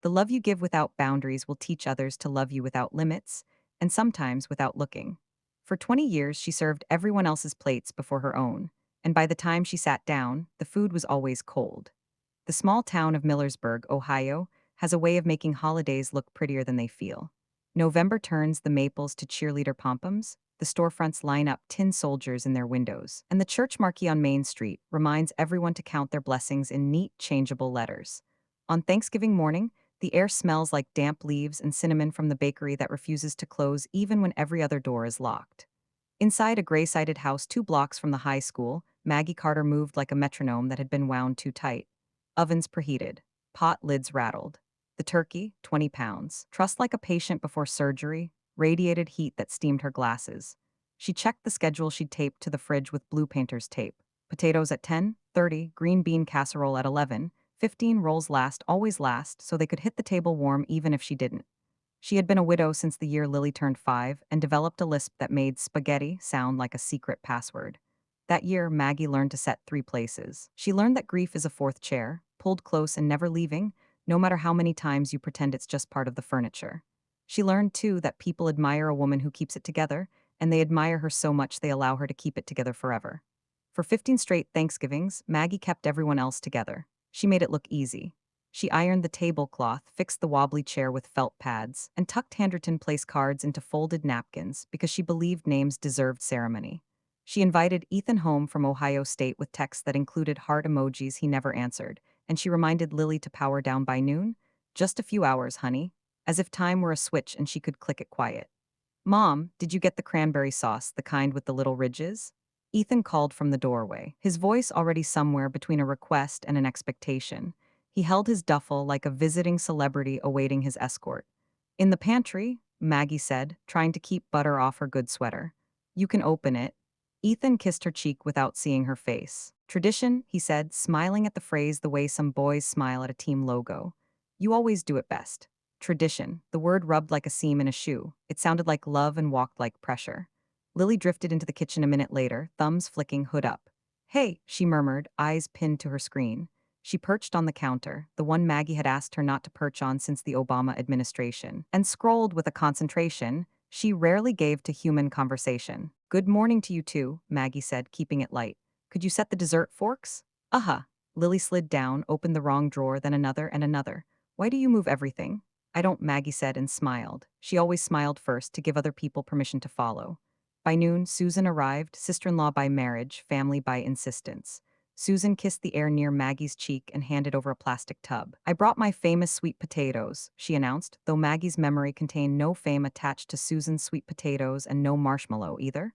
The love you give without boundaries will teach others to love you without limits, and sometimes without looking. For 20 years, she served everyone else's plates before her own, and by the time she sat down, the food was always cold. The small town of Millersburg, Ohio, has a way of making holidays look prettier than they feel. November turns the maples to cheerleader pom-poms, the storefronts line up tin soldiers in their windows, and the church marquee on Main Street reminds everyone to count their blessings in neat, changeable letters. On Thanksgiving morning, the air smells like damp leaves and cinnamon from the bakery that refuses to close even when every other door is locked. Inside a gray-sided house 2 blocks from the high school, Maggie Carter moved like a metronome that had been wound too tight. Ovens preheated. Pot lids rattled. The turkey, 20 pounds, trussed like a patient before surgery, radiated heat that steamed her glasses. She checked the schedule she'd taped to the fridge with blue painter's tape. Potatoes at 10:30, green bean casserole at 11, 15 rolls last, always last, so they could hit the table warm even if she didn't. She had been a widow since the year Lily turned 5 and developed a lisp that made spaghetti sound like a secret password. That year, Maggie learned to set 3 places. She learned that grief is a fourth chair, pulled close and never leaving, no matter how many times you pretend it's just part of the furniture. She learned, too, that people admire a woman who keeps it together, and they admire her so much they allow her to keep it together forever. For 15 straight Thanksgivings, Maggie kept everyone else together. She made it look easy. She ironed the tablecloth, fixed the wobbly chair with felt pads, and tucked handwritten place cards into folded napkins because she believed names deserved ceremony. She invited Ethan home from Ohio State with texts that included heart emojis he never answered, and she reminded Lily to power down by noon. Just a few hours, honey. As if time were a switch and she could click it quiet. Mom, did you get the cranberry sauce, the kind with the little ridges? Ethan called from the doorway, his voice already somewhere between a request and an expectation. He held his duffel like a visiting celebrity awaiting his escort. In the pantry, Maggie said, trying to keep butter off her good sweater. You can open it. Ethan kissed her cheek without seeing her face. Tradition, he said, smiling at the phrase the way some boys smile at a team logo. You always do it best. Tradition. The word rubbed like a seam in a shoe. It sounded like love and walked like pressure. Lily drifted into the kitchen a minute later, thumbs flicking, hood up. Hey, she murmured, eyes pinned to her screen. She perched on the counter, the one Maggie had asked her not to perch on since the Obama administration, and scrolled with a concentration she rarely gave to human conversation. Good morning to you too, Maggie said, keeping it light. Could you set the dessert forks? Uh-huh. Lily slid down, opened the wrong drawer, then another and another. Why do you move everything? I don't, Maggie said and smiled. She always smiled first to give other people permission to follow. By noon, Susan arrived, sister-in-law by marriage, family by insistence. Susan kissed the air near Maggie's cheek and handed over a plastic tub. I brought my famous sweet potatoes, she announced, though Maggie's memory contained no fame attached to Susan's sweet potatoes and no marshmallow either.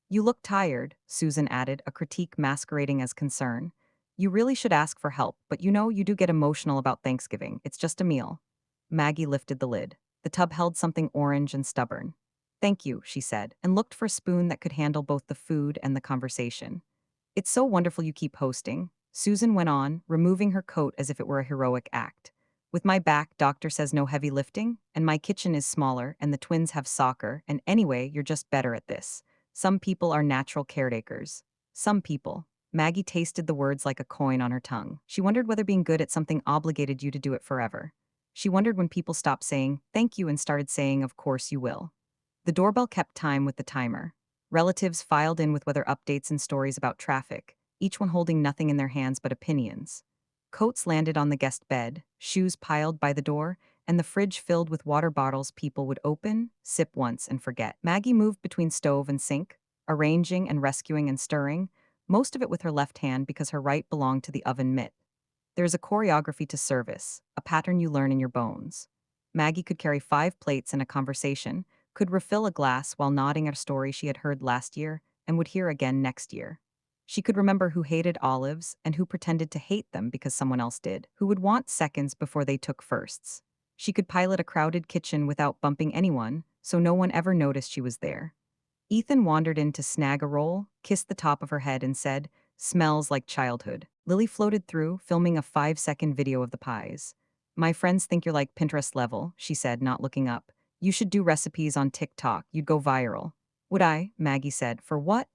You look tired, Susan added, a critique masquerading as concern. You really should ask for help, but you know you do get emotional about Thanksgiving. It's just a meal. Maggie lifted the lid. The tub held something orange and stubborn. Thank you, she said, and looked for a spoon that could handle both the food and the conversation. It's so wonderful you keep hosting, Susan went on, removing her coat as if it were a heroic act. With my back, doctor says no heavy lifting, and my kitchen is smaller, and the twins have soccer, and anyway, you're just better at this. Some people are natural caretakers. Some people. Maggie tasted the words like a coin on her tongue. She wondered whether being good at something obligated you to do it forever. She wondered when people stopped saying, thank you, and started saying, of course you will. The doorbell kept time with the timer. Relatives filed in with weather updates and stories about traffic, each one holding nothing in their hands but opinions. Coats landed on the guest bed, shoes piled by the door, and the fridge filled with water bottles people would open, sip once, and forget. Maggie moved between stove and sink, arranging and rescuing and stirring, most of it with her left hand because her right belonged to the oven mitt. There is a choreography to service, a pattern you learn in your bones. Maggie could carry 5 plates in a conversation, could refill a glass while nodding at a story she had heard last year and would hear again next year. She could remember who hated olives and who pretended to hate them because someone else did, who would want seconds before they took firsts. She could pilot a crowded kitchen without bumping anyone, so no one ever noticed she was there. Ethan wandered in to snag a roll, kissed the top of her head and said, smells like childhood. Lily floated through, filming a 5-second video of the pies. My friends think you're like Pinterest level, she said, not looking up. You should do recipes on TikTok, you'd go viral. Would I? Maggie said. For what?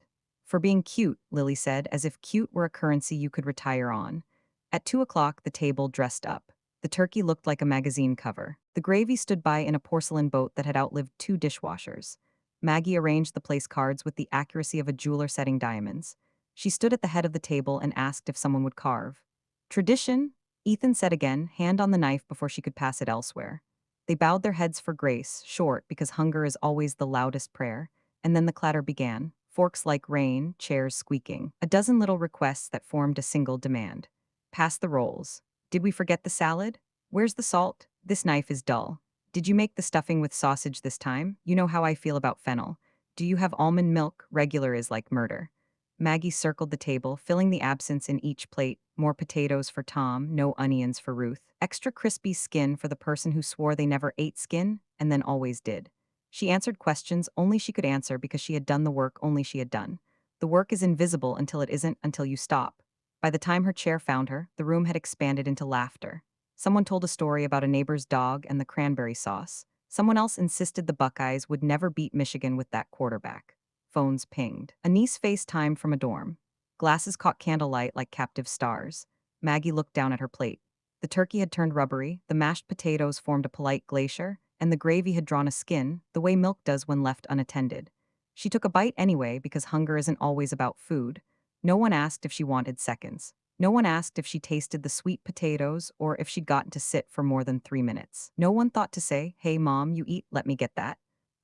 For being cute, Lily said, as if cute were a currency you could retire on. At 2 o'clock, the table dressed up. The turkey looked like a magazine cover. The gravy stood by in a porcelain boat that had outlived 2 dishwashers. Maggie arranged the place cards with the accuracy of a jeweler setting diamonds. She stood at the head of the table and asked if someone would carve. Tradition, Ethan said again, hand on the knife before she could pass it elsewhere. They bowed their heads for grace, short because hunger is always the loudest prayer, and then the clatter began, forks like rain, chairs squeaking, a dozen little requests that formed a single demand. Pass the rolls. Did we forget the salad? Where's the salt? This knife is dull. Did you make the stuffing with sausage this time? You know how I feel about fennel. Do you have almond milk? Regular is like murder. Maggie circled the table, filling the absence in each plate. More potatoes for Tom, no onions for Ruth. Extra crispy skin for the person who swore they never ate skin, and then always did. She answered questions only she could answer because she had done the work only she had done. The work is invisible until it isn't, until you stop. By the time her chair found her, the room had expanded into laughter. Someone told a story about a neighbor's dog and the cranberry sauce. Someone else insisted the Buckeyes would never beat Michigan with that quarterback. Phones pinged. A niece FaceTimed from a dorm. Glasses caught candlelight like captive stars. Maggie looked down at her plate. The turkey had turned rubbery, the mashed potatoes formed a polite glacier, and the gravy had drawn a skin, the way milk does when left unattended. She took a bite anyway because hunger isn't always about food. No one asked if she wanted seconds. No one asked if she tasted the sweet potatoes or if she'd gotten to sit for more than 3 minutes. No one thought to say, "Hey, Mom, you eat, let me get that."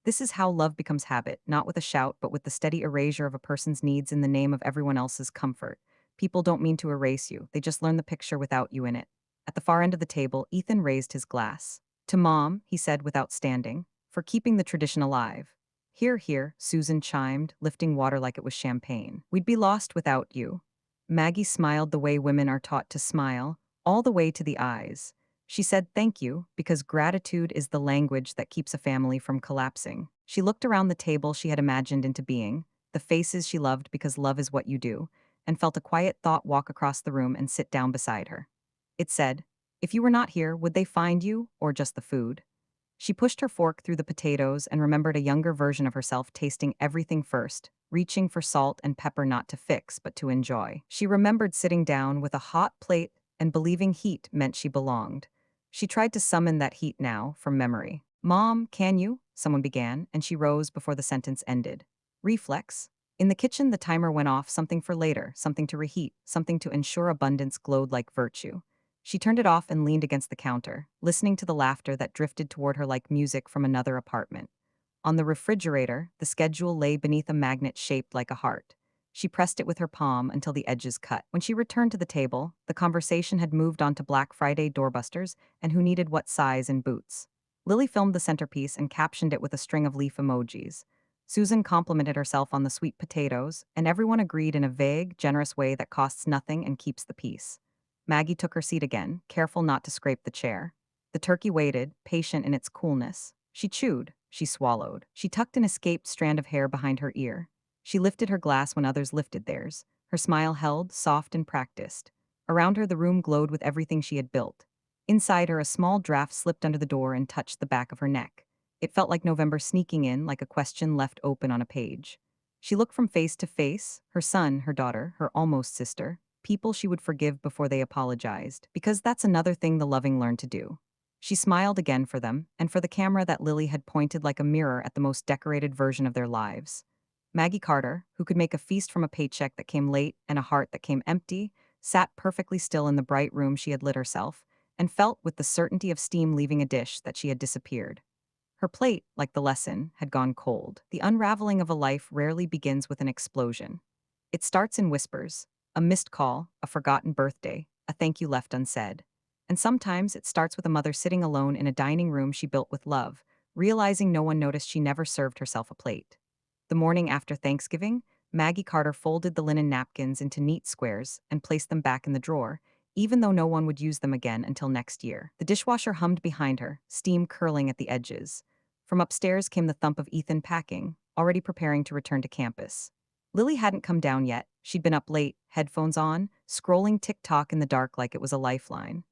This is how love becomes habit, not with a shout, but with the steady erasure of a person's needs in the name of everyone else's comfort. People don't mean to erase you, they just learn the picture without you in it. At the far end of the table, Ethan raised his glass. "To Mom," he said without standing, "for keeping the tradition alive." "Here, here," Susan chimed, lifting water like it was champagne. "We'd be lost without you." Maggie smiled the way women are taught to smile, all the way to the eyes. She said thank you because gratitude is the language that keeps a family from collapsing. She looked around the table she had imagined into being, the faces she loved because love is what you do, and felt a quiet thought walk across the room and sit down beside her. It said, "If you were not here, would they find you, or just the food?" She pushed her fork through the potatoes and remembered a younger version of herself tasting everything first, reaching for salt and pepper not to fix but to enjoy. She remembered sitting down with a hot plate and believing heat meant she belonged. She tried to summon that heat now from memory. "Mom, can you?" someone began, and she rose before the sentence ended. Reflex. In the kitchen, the timer went off, something for later, something to reheat, something to ensure abundance glowed like virtue. She turned it off and leaned against the counter, listening to the laughter that drifted toward her like music from another apartment. On the refrigerator, the schedule lay beneath a magnet shaped like a heart. She pressed it with her palm until the edges cut. When she returned to the table, the conversation had moved on to Black Friday doorbusters and who needed what size in boots. Lily filmed the centerpiece and captioned it with a string of leaf emojis. Susan complimented herself on the sweet potatoes, and everyone agreed in a vague, generous way that costs nothing and keeps the peace. Maggie took her seat again, careful not to scrape the chair. The turkey waited, patient in its coolness. She chewed. She swallowed. She tucked an escaped strand of hair behind her ear. She lifted her glass when others lifted theirs. Her smile held, soft and practiced. Around her, the room glowed with everything she had built. Inside her, a small draft slipped under the door and touched the back of her neck. It felt like November sneaking in, like a question left open on a page. She looked from face to face, her son, her daughter, her almost sister, people she would forgive before they apologized, because that's another thing the loving learn to do. She smiled again for them, and for the camera that Lily had pointed like a mirror at the most decorated version of their lives. Maggie Carter, who could make a feast from a paycheck that came late and a heart that came empty, sat perfectly still in the bright room she had lit herself, and felt with the certainty of steam leaving a dish that she had disappeared. Her plate, like the lesson, had gone cold. The unraveling of a life rarely begins with an explosion. It starts in whispers, a missed call, a forgotten birthday, a thank you left unsaid. And sometimes it starts with a mother sitting alone in a dining room she built with love, realizing no one noticed she never served herself a plate. The morning after Thanksgiving, Maggie Carter folded the linen napkins into neat squares and placed them back in the drawer, even though no one would use them again until next year. The dishwasher hummed behind her, steam curling at the edges. From upstairs came the thump of Ethan packing, already preparing to return to campus. Lily hadn't come down yet. She'd been up late, headphones on, scrolling TikTok in the dark like it was a lifeline.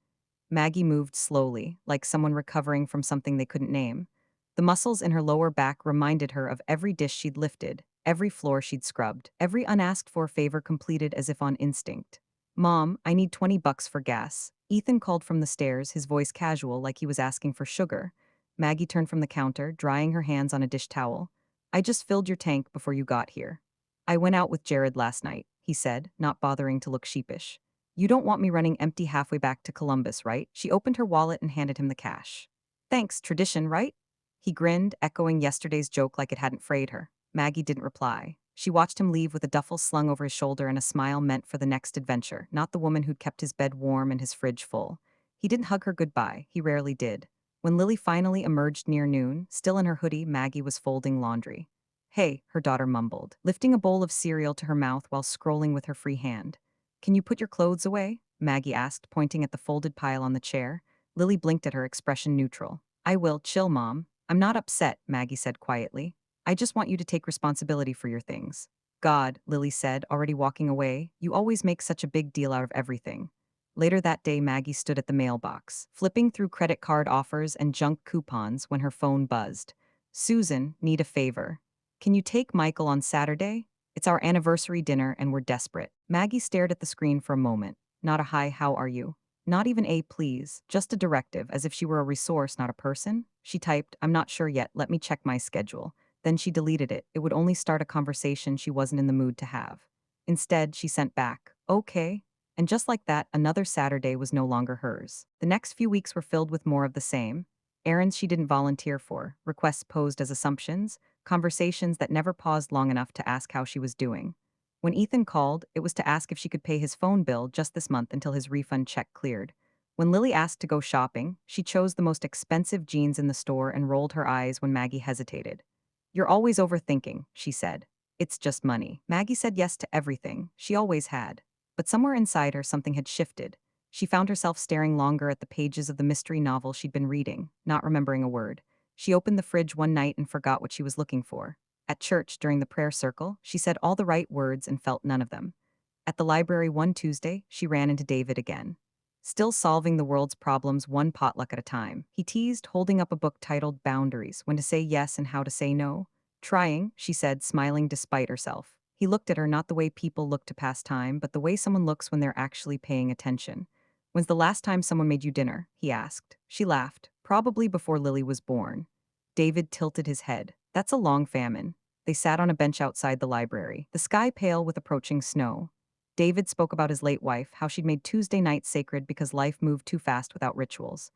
Maggie moved slowly, like someone recovering from something they couldn't name. The muscles in her lower back reminded her of every dish she'd lifted, every floor she'd scrubbed, every unasked for favor completed as if on instinct. "Mom, I need $20 for gas." Ethan called from the stairs, his voice casual like he was asking for sugar. Maggie turned from the counter, drying her hands on a dish towel. I just filled your tank before you got here. I went out with Jared last night, he said, not bothering to look sheepish. You don't want me running empty halfway back to Columbus, right? She opened her wallet and handed him the cash. Thanks, tradition, right? He grinned, echoing yesterday's joke like it hadn't frayed her. Maggie didn't reply. She watched him leave with a duffel slung over his shoulder and a smile meant for the next adventure, not the woman who'd kept his bed warm and his fridge full. He didn't hug her goodbye, he rarely did. When Lily finally emerged near noon, still in her hoodie, Maggie was folding laundry. Hey, her daughter mumbled, lifting a bowl of cereal to her mouth while scrolling with her free hand. Can you put your clothes away? Maggie asked, pointing at the folded pile on the chair. Lily blinked at her, expression neutral. I will, chill, Mom. I'm not upset, Maggie said quietly. I just want you to take responsibility for your things. God, Lily said, already walking away, you always make such a big deal out of everything. Later that day, Maggie stood at the mailbox, flipping through credit card offers and junk coupons when her phone buzzed. Susan, need a favor. Can you take Michael on Saturday? It's our anniversary dinner and we're desperate. Maggie stared at the screen for a moment. Not a hi, how are you? Not even a please, just a directive, as if she were a resource, not a person. She typed, I'm not sure yet, let me check my schedule. Then she deleted it. It would only start a conversation she wasn't in the mood to have. Instead, she sent back, okay. And just like that, another Saturday was no longer hers. The next few weeks were filled with more of the same. Errands she didn't volunteer for, requests posed as assumptions, conversations that never paused long enough to ask how she was doing. When Ethan called, it was to ask if she could pay his phone bill just this month until his refund check cleared. When Lily asked to go shopping, she chose the most expensive jeans in the store and rolled her eyes when Maggie hesitated. You're always overthinking, she said. It's just money. Maggie said yes to everything. She always had. But somewhere inside her, something had shifted. She found herself staring longer at the pages of the mystery novel she'd been reading, not remembering a word. She opened the fridge one night and forgot what she was looking for. At church, during the prayer circle, she said all the right words and felt none of them. At the library one Tuesday, she ran into David again. Still solving the world's problems one potluck at a time, he teased, holding up a book titled Boundaries, When to Say Yes and How to Say No. Trying, she said, smiling despite herself. He looked at her not the way people look to pass time, but the way someone looks when they're actually paying attention. When's the last time someone made you dinner? He asked. She laughed. Probably before Lily was born. David tilted his head. That's a long famine. They sat on a bench outside the library, the sky pale with approaching snow. David spoke about his late wife, how she'd made Tuesday nights sacred because life moved too fast without rituals.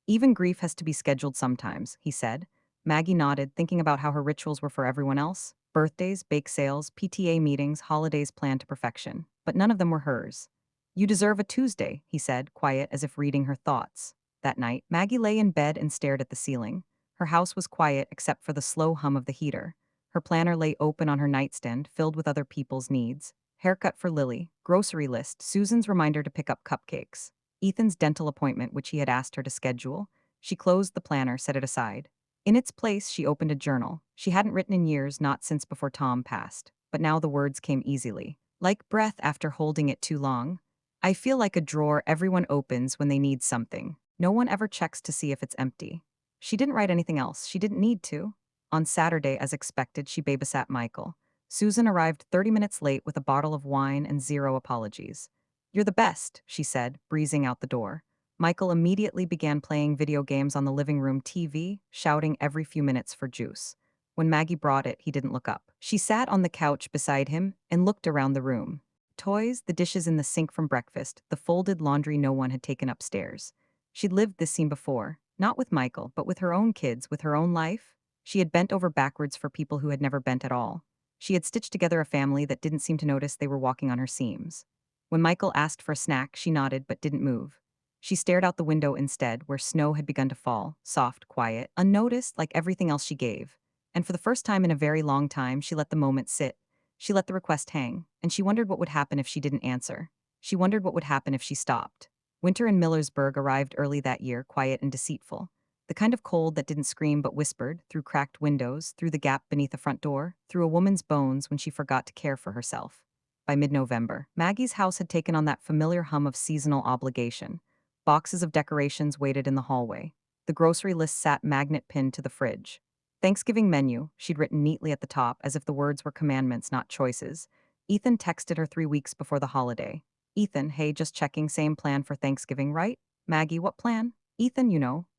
Even grief has to be scheduled sometimes, he said. Maggie nodded, thinking about how her rituals were for everyone else. Birthdays, bake sales, PTA meetings, holidays planned to perfection. But none of them were hers. You deserve a Tuesday, he said, quiet as if reading her thoughts. That night, Maggie lay in bed and stared at the ceiling. Her house was quiet except for the slow hum of the heater. Her planner lay open on her nightstand, filled with other people's needs. Haircut for Lily, grocery list, Susan's reminder to pick up cupcakes, Ethan's dental appointment, which he had asked her to schedule. She closed the planner, set it aside. In its place, she opened a journal. She hadn't written in years, not since before Tom passed. But now the words came easily. Like breath after holding it too long. I feel like a drawer everyone opens when they need something. No one ever checks to see if it's empty. She didn't write anything else. She didn't need to. On Saturday, as expected, she babysat Michael. Susan arrived 30 minutes late with a bottle of wine and zero apologies. You're the best, she said, breezing out the door. Michael immediately began playing video games on the living room TV, shouting every few minutes for juice. When Maggie brought it, he didn't look up. She sat on the couch beside him and looked around the room. Toys, the dishes in the sink from breakfast, the folded laundry no one had taken upstairs. She'd lived this scene before, not with Michael, but with her own kids, with her own life. She had bent over backwards for people who had never bent at all. She had stitched together a family that didn't seem to notice they were walking on her seams. When Michael asked for a snack, she nodded but didn't move. She stared out the window instead, where snow had begun to fall, soft, quiet, unnoticed like everything else she gave. And for the first time in a very long time, she let the moment sit. She let the request hang, and she wondered what would happen if she didn't answer. She wondered what would happen if she stopped. Winter in Millersburg arrived early that year, quiet and deceitful. The kind of cold that didn't scream but whispered, through cracked windows, through the gap beneath the front door, through a woman's bones when she forgot to care for herself. By mid-November, Maggie's house had taken on that familiar hum of seasonal obligation. Boxes of decorations waited in the hallway. The grocery list sat magnet pinned to the fridge. Thanksgiving menu, she'd written neatly at the top, as if the words were commandments, not choices. Ethan texted her 3 weeks before the holiday. Ethan, hey, just checking, same plan for Thanksgiving, right? Maggie, what plan? Ethan,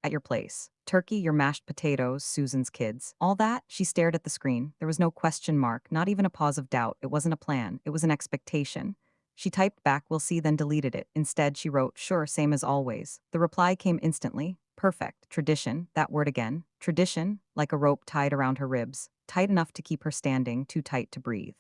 at your place. Turkey, your mashed potatoes, Susan's kids. All that? She stared at the screen. There was no question mark, not even a pause of doubt. It wasn't a plan, it was an expectation. She typed back, we'll see, then deleted it. Instead, she wrote, sure, same as always. The reply came instantly. Perfect. Tradition, that word again. Tradition, like a rope tied around her ribs. Tight enough to keep her standing, too tight to breathe.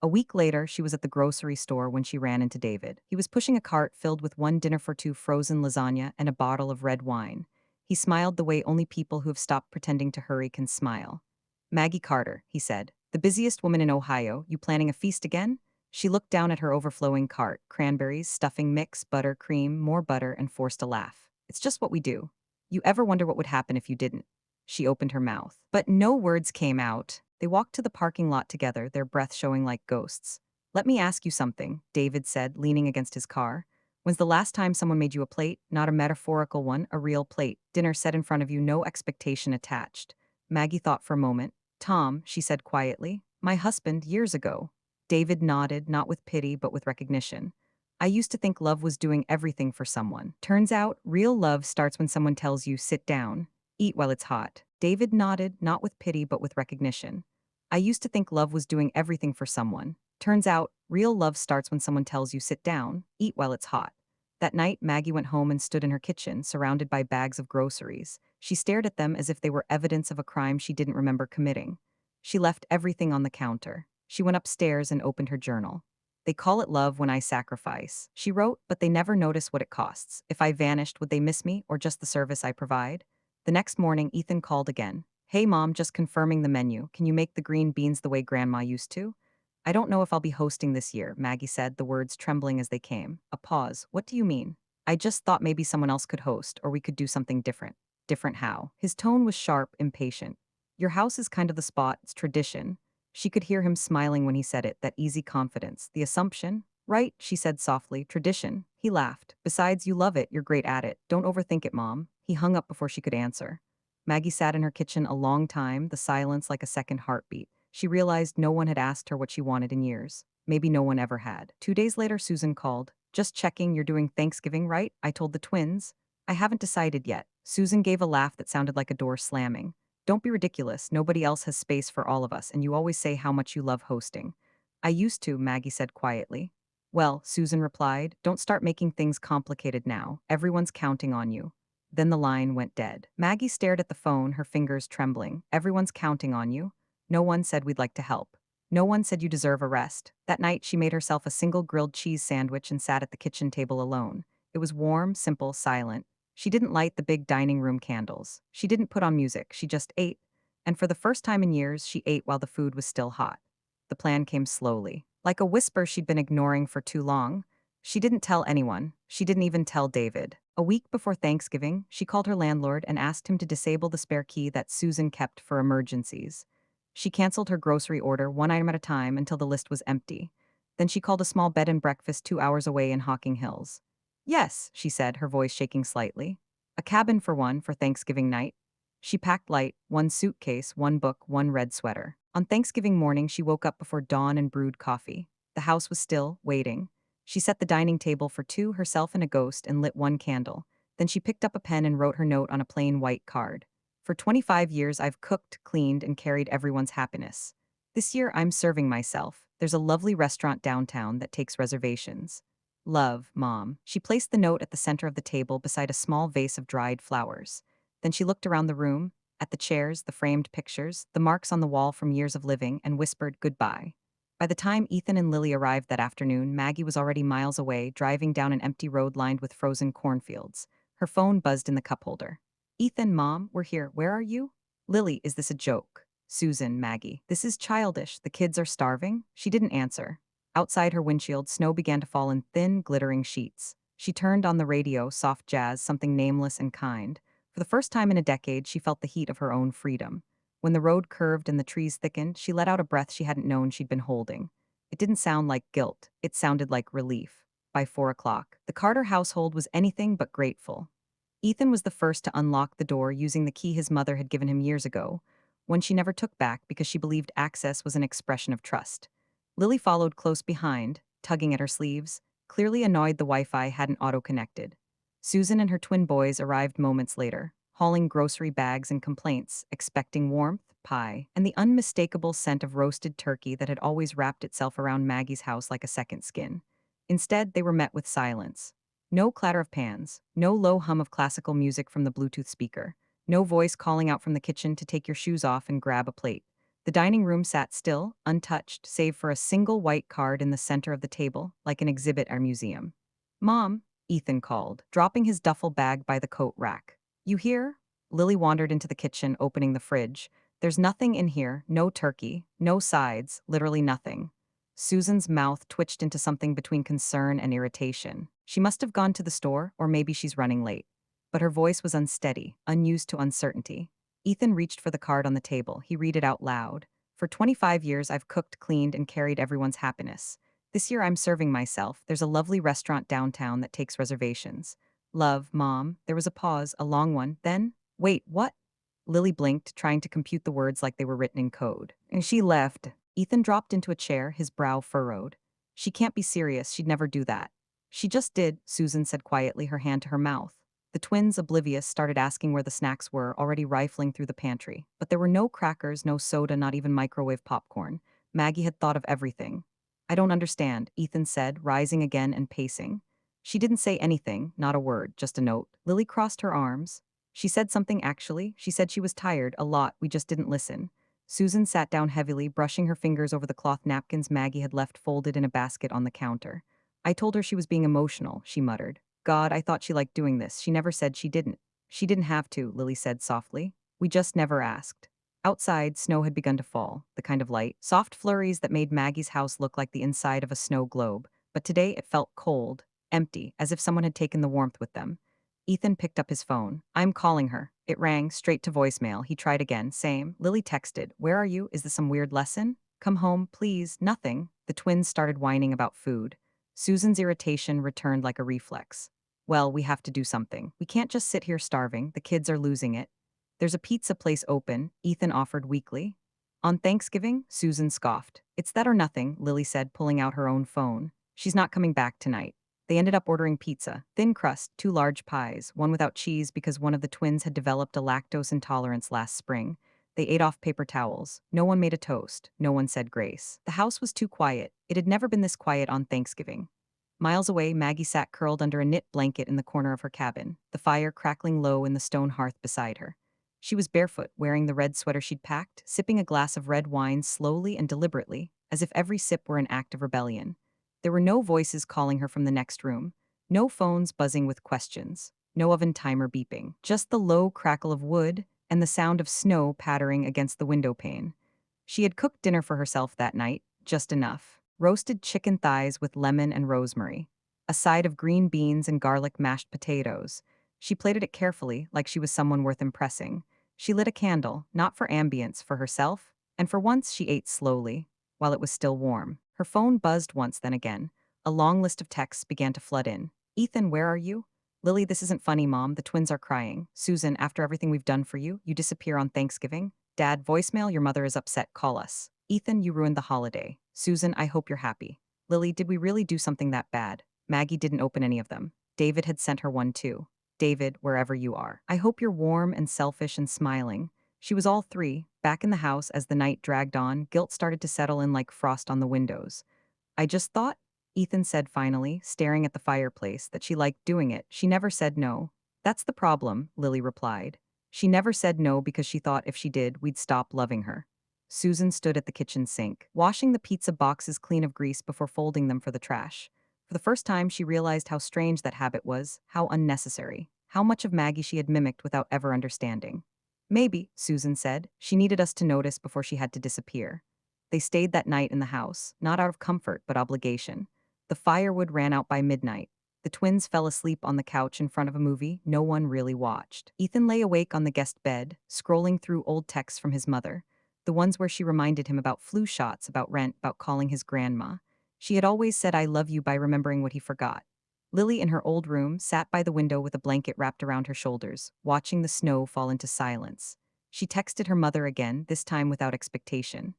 A week later, she was at the grocery store when she ran into David. He was pushing a cart filled with one dinner for two frozen lasagna and a bottle of red wine. He smiled the way only people who have stopped pretending to hurry can smile. Maggie Carter, he said, the busiest woman in Ohio, you planning a feast again? She looked down at her overflowing cart, cranberries, stuffing mix, butter, cream, more butter, and forced a laugh. It's just what we do. You ever wonder what would happen if you didn't? She opened her mouth. But no words came out. They walked to the parking lot together, their breath showing like ghosts. Let me ask you something, David said, leaning against his car. When's the last time someone made you a plate? Not a metaphorical one, a real plate. Dinner set in front of you, no expectation attached. Maggie thought for a moment. Tom, she said quietly. My husband, years ago. David nodded, not with pity, but with recognition. I used to think love was doing everything for someone. Turns out, real love starts when someone tells you, sit down, eat while it's hot. David nodded, not with pity, but with recognition. I used to think love was doing everything for someone. Turns out, real love starts when someone tells you, sit down, eat while it's hot. That night, Maggie went home and stood in her kitchen, surrounded by bags of groceries. She stared at them as if they were evidence of a crime she didn't remember committing. She left everything on the counter. She went upstairs and opened her journal. They call it love when I sacrifice, she wrote, but they never notice what it costs. If I vanished, would they miss me or just the service I provide? The next morning, Ethan called again. Hey mom, just confirming the menu. Can you make the green beans the way grandma used to? I don't know if I'll be hosting this year, Maggie said, the words trembling as they came. A pause. What do you mean? I just thought maybe someone else could host, or we could do something different. Different how? His tone was sharp, impatient. Your house is kind of the spot, it's tradition. She could hear him smiling when he said it, that easy confidence. The assumption? Right, she said softly. Tradition. He laughed. Besides, you love it, you're great at it. Don't overthink it, Mom. He hung up before she could answer. Maggie sat in her kitchen a long time, the silence like a second heartbeat. She realized no one had asked her what she wanted in years. Maybe no one ever had. 2 days later, Susan called. Just checking, you're doing Thanksgiving, right? I told the twins. I haven't decided yet. Susan gave a laugh that sounded like a door slamming. Don't be ridiculous. Nobody else has space for all of us, and you always say how much you love hosting. I used to, Maggie said quietly. Well, Susan replied, don't start making things complicated now. Everyone's counting on you. Then the line went dead. Maggie stared at the phone, her fingers trembling. Everyone's counting on you. No one said we'd like to help. No one said you deserve a rest. That night, she made herself a single grilled cheese sandwich and sat at the kitchen table alone. It was warm, simple, silent. She didn't light the big dining room candles. She didn't put on music. She just ate. And for the first time in years, she ate while the food was still hot. The plan came slowly. Like a whisper she'd been ignoring for too long. She didn't tell anyone. She didn't even tell David. A week before Thanksgiving, she called her landlord and asked him to disable the spare key that Susan kept for emergencies. She canceled her grocery order one item at a time until the list was empty. Then she called a small bed and breakfast 2 hours away in Hocking Hills. Yes, she said, her voice shaking slightly. A cabin for one for Thanksgiving night. She packed light, one suitcase, one book, one red sweater. On Thanksgiving morning, she woke up before dawn and brewed coffee. The house was still, waiting. She set the dining table for two, herself and a ghost, and lit one candle. Then she picked up a pen and wrote her note on a plain white card. For 25 years, I've cooked, cleaned, and carried everyone's happiness. This year, I'm serving myself. There's a lovely restaurant downtown that takes reservations. Love, Mom. She placed the note at the center of the table beside a small vase of dried flowers. Then she looked around the room, at the chairs, the framed pictures, the marks on the wall from years of living, and whispered goodbye. By the time Ethan and Lily arrived that afternoon, Maggie was already miles away, driving down an empty road lined with frozen cornfields. Her phone buzzed in the cup holder. Ethan, Mom, we're here. Where are you? Lily, is this a joke? Susan, Maggie. This is childish. The kids are starving? She didn't answer. Outside her windshield, snow began to fall in thin, glittering sheets. She turned on the radio, soft jazz, something nameless and kind. For the first time in a decade, she felt the heat of her own freedom. When the road curved and the trees thickened, she let out a breath she hadn't known she'd been holding. It didn't sound like guilt. It sounded like relief. By 4 o'clock, the Carter household was anything but grateful. Ethan was the first to unlock the door using the key his mother had given him years ago, one she never took back because she believed access was an expression of trust. Lily followed close behind, tugging at her sleeves. clearly annoyed the Wi-Fi hadn't auto-connected. Susan and her twin boys arrived moments later, hauling grocery bags and complaints, expecting warmth, pie, and the unmistakable scent of roasted turkey that had always wrapped itself around Maggie's house like a second skin. Instead, they were met with silence. No clatter of pans, no low hum of classical music from the Bluetooth speaker, no voice calling out from the kitchen to take your shoes off and grab a plate. The dining room sat still, untouched, save for a single white card in the center of the table, like an exhibit at a museum. Mom, Ethan called, dropping his duffel bag by the coat rack. You here? Lily wandered into the kitchen, opening the fridge. There's nothing in here, no turkey, no sides, literally nothing. Susan's mouth twitched into something between concern and irritation. She must have gone to the store, or maybe she's running late. But her voice was unsteady, unused to uncertainty. Ethan reached for the card on the table. He read it out loud. For 25 years, I've cooked, cleaned, and carried everyone's happiness. This year, I'm serving myself. There's a lovely restaurant downtown that takes reservations. Love, Mom. There was a pause, a long one. Then, wait, what? Lily blinked, trying to compute the words like they were written in code. And she left. Ethan dropped into a chair, his brow furrowed. She can't be serious. She'd never do that. She just did, Susan said quietly, her hand to her mouth. The twins, oblivious, started asking where the snacks were, already rifling through the pantry. But there were no crackers, no soda, not even microwave popcorn. Maggie had thought of everything. I don't understand, Ethan said, rising again and pacing. She didn't say anything, not a word, just a note. Lily crossed her arms. She said something actually. She said she was tired, a lot, we just didn't listen. Susan sat down heavily, brushing her fingers over the cloth napkins Maggie had left folded in a basket on the counter. I told her she was being emotional, she muttered. God, I thought she liked doing this. She never said she didn't. She didn't have to, Lily said softly. We just never asked. Outside, snow had begun to fall, the kind of light, soft flurries that made Maggie's house look like the inside of a snow globe. But today it felt cold, empty, as if someone had taken the warmth with them. Ethan picked up his phone. I'm calling her. It rang, straight to voicemail. He tried again, same. Lily texted, where are you? Is this some weird lesson? Come home, please. Nothing. The twins started whining about food. Susan's irritation returned like a reflex. Well, we have to do something. We can't just sit here starving. The kids are losing it. There's a pizza place open, Ethan offered weakly. On Thanksgiving, Susan scoffed. It's that or nothing, Lily said, pulling out her own phone. She's not coming back tonight. They ended up ordering pizza, thin crust, 2 large pies, one without cheese because one of the twins had developed a lactose intolerance last spring. They ate off paper towels. No one made a toast. No one said grace. The house was too quiet. It had never been this quiet on Thanksgiving. Miles away, Maggie sat curled under a knit blanket in the corner of her cabin, the fire crackling low in the stone hearth beside her. She was barefoot, wearing the red sweater she'd packed, sipping a glass of red wine slowly and deliberately, as if every sip were an act of rebellion. There were no voices calling her from the next room, no phones buzzing with questions, no oven timer beeping, just the low crackle of wood and the sound of snow pattering against the window pane. She had cooked dinner for herself that night, just enough. Roasted chicken thighs with lemon and rosemary, a side of green beans and garlic mashed potatoes. She plated it carefully, like she was someone worth impressing. She lit a candle, not for ambience, for herself, and for once she ate slowly, while it was still warm. Her phone buzzed once, then again. A long list of texts began to flood in. Ethan, where are you? Lily, this isn't funny, Mom. The twins are crying. Susan, after everything we've done for you, you disappear on Thanksgiving? Dad, voicemail, your mother is upset, call us. Ethan, you ruined the holiday. Susan, I hope you're happy. Lily, did we really do something that bad? Maggie didn't open any of them. David had sent her one too. David, wherever you are. I hope you're warm and selfish and smiling. She was all three, back in the house as the night dragged on, guilt started to settle in like frost on the windows. I just thought, Ethan said finally, staring at the fireplace, that she liked doing it. She never said no. That's the problem, Lily replied. She never said no because she thought if she did, we'd stop loving her. Susan stood at the kitchen sink, washing the pizza boxes clean of grease before folding them for the trash. For the first time, she realized how strange that habit was, how unnecessary, how much of Maggie she had mimicked without ever understanding. Maybe, Susan said, she needed us to notice before she had to disappear. They stayed that night in the house, not out of comfort but obligation. The firewood ran out by midnight. The twins fell asleep on the couch in front of a movie no one really watched. Ethan lay awake on the guest bed, scrolling through old texts from his mother, the ones where she reminded him about flu shots, about rent, about calling his grandma. She had always said I love you by remembering what he forgot. Lily, in her old room, sat by the window with a blanket wrapped around her shoulders, watching the snow fall into silence. She texted her mother again, this time without expectation.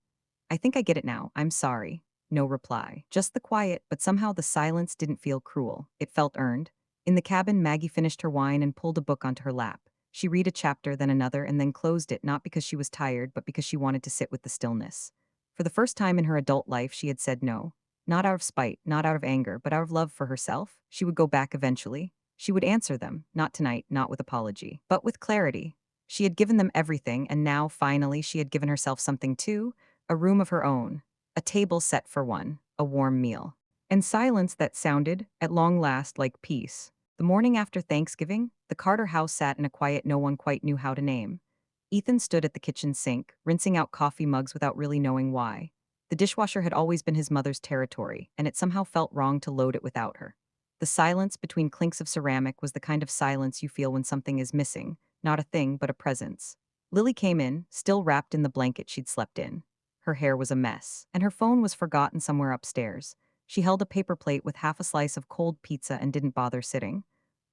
I think I get it now. I'm sorry. No reply. Just the quiet, but somehow the silence didn't feel cruel. It felt earned. In the cabin, Maggie finished her wine and pulled a book onto her lap. She read a chapter, then another, and then closed it, not because she was tired, but because she wanted to sit with the stillness. For the first time in her adult life, she had said no. Not out of spite, not out of anger, but out of love for herself. She would go back eventually. She would answer them, not tonight, not with apology, but with clarity. She had given them everything, and now, finally, she had given herself something too, a room of her own, a table set for one, a warm meal, and silence that sounded, at long last, like peace. The morning after Thanksgiving, the Carter house sat in a quiet no one quite knew how to name. Ethan stood at the kitchen sink, rinsing out coffee mugs without really knowing why. The dishwasher had always been his mother's territory, and it somehow felt wrong to load it without her. The silence between clinks of ceramic was the kind of silence you feel when something is missing, not a thing, but a presence. Lily came in, still wrapped in the blanket she'd slept in. Her hair was a mess, and her phone was forgotten somewhere upstairs. She held a paper plate with half a slice of cold pizza and didn't bother sitting.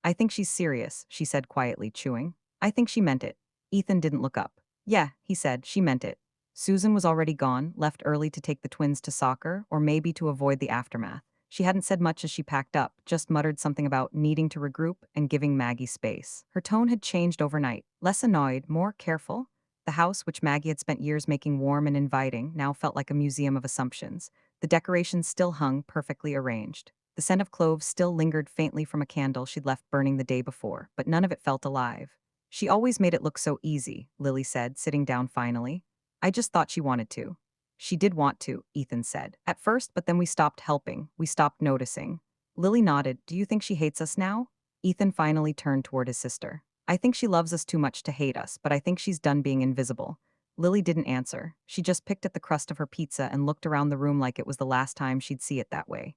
I think she's serious, she said quietly, chewing. I think she meant it. Ethan didn't look up. Yeah, he said, she meant it. Susan was already gone, left early to take the twins to soccer, or maybe to avoid the aftermath. She hadn't said much as she packed up, just muttered something about needing to regroup and giving Maggie space. Her tone had changed overnight, less annoyed, more careful. The house, which Maggie had spent years making warm and inviting, now felt like a museum of assumptions. The decorations still hung, perfectly arranged. The scent of cloves still lingered faintly from a candle she'd left burning the day before, but none of it felt alive. She always made it look so easy, Lily said, sitting down finally. I just thought she wanted to. She did want to, Ethan said. At first, but then we stopped helping. We stopped noticing. Lily nodded. Do you think she hates us now? Ethan finally turned toward his sister. I think she loves us too much to hate us, but I think she's done being invisible. Lily didn't answer. She just picked at the crust of her pizza and looked around the room like it was the last time she'd see it that way.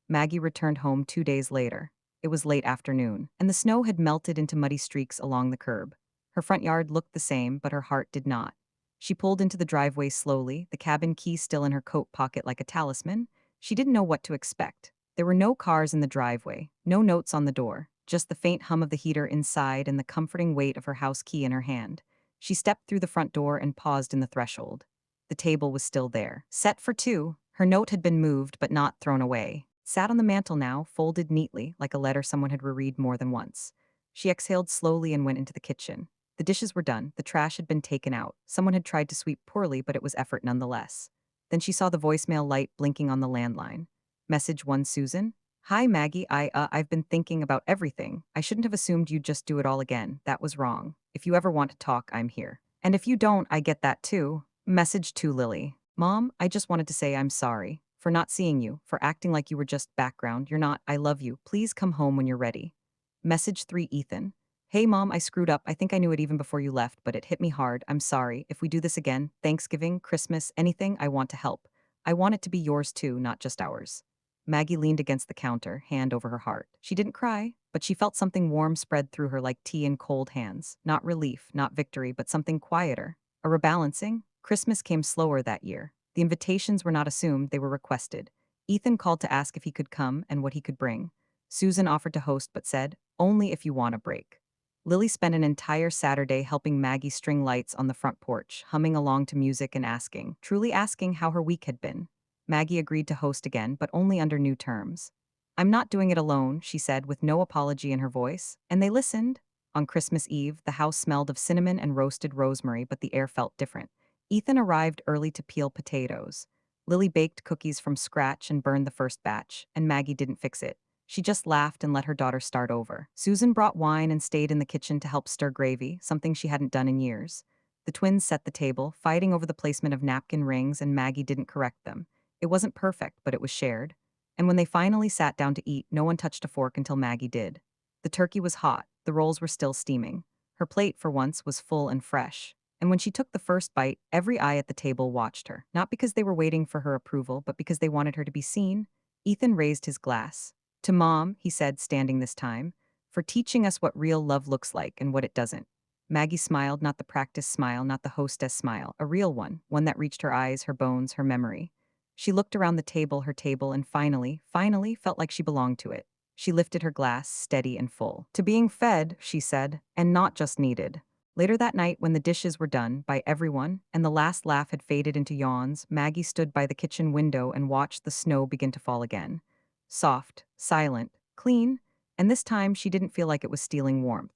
Maggie returned home 2 days later. It was late afternoon, and the snow had melted into muddy streaks along the curb. Her front yard looked the same, but her heart did not. She pulled into the driveway slowly, the cabin key still in her coat pocket like a talisman. She didn't know what to expect. There were no cars in the driveway, no notes on the door, just the faint hum of the heater inside and the comforting weight of her house key in her hand. She stepped through the front door and paused in the threshold. The table was still there, set for two. Her note had been moved but not thrown away. Sat on the mantel now, folded neatly, like a letter someone had reread more than once. She exhaled slowly and went into the kitchen. The dishes were done, the trash had been taken out. Someone had tried to sweep poorly, but it was effort nonetheless. Then she saw the voicemail light blinking on the landline. Message 1 Susan. Hi Maggie, I've been thinking about everything. I shouldn't have assumed you'd just do it all again. That was wrong. If you ever want to talk, I'm here. And if you don't, I get that too. Message 2 Lily. Mom, I just wanted to say I'm sorry. For not seeing you, for acting like you were just background. You're not, I love you. Please come home when you're ready. Message 3 Ethan. Hey mom, I screwed up. I think I knew it even before you left, but it hit me hard. I'm sorry. If we do this again, Thanksgiving, Christmas, anything, I want to help. I want it to be yours too, not just ours. Maggie leaned against the counter, hand over her heart. She didn't cry, but she felt something warm spread through her like tea in cold hands. Not relief, not victory, but something quieter. A rebalancing. Christmas came slower that year. The invitations were not assumed, they were requested. Ethan called to ask if he could come and what he could bring. Susan offered to host but said, only if you want a break. Lily spent an entire Saturday helping Maggie string lights on the front porch, humming along to music and asking, truly asking how her week had been. Maggie agreed to host again, but only under new terms. I'm not doing it alone, she said with no apology in her voice, and they listened. On Christmas Eve, the house smelled of cinnamon and roasted rosemary, but the air felt different. Ethan arrived early to peel potatoes. Lily baked cookies from scratch and burned the first batch, and Maggie didn't fix it. She just laughed and let her daughter start over. Susan brought wine and stayed in the kitchen to help stir gravy, something she hadn't done in years. The twins set the table, fighting over the placement of napkin rings, and Maggie didn't correct them. It wasn't perfect, but it was shared. And when they finally sat down to eat, no one touched a fork until Maggie did. The turkey was hot, the rolls were still steaming. Her plate, for once, was full and fresh. And when she took the first bite, every eye at the table watched her, not because they were waiting for her approval, but because they wanted her to be seen. Ethan raised his glass. To Mom, he said, standing this time, for teaching us what real love looks like and what it doesn't. Maggie smiled, not the practiced smile, not the hostess smile, a real one that reached her eyes, her bones, her memory. She looked around her table, and finally felt like she belonged to it. She lifted her glass, steady and full. To being fed, she said, and not just needed. Later that night, when the dishes were done by everyone and the last laugh had faded into yawns, Maggie stood by the kitchen window and watched the snow begin to fall again. Soft, silent, clean, and this time she didn't feel like it was stealing warmth.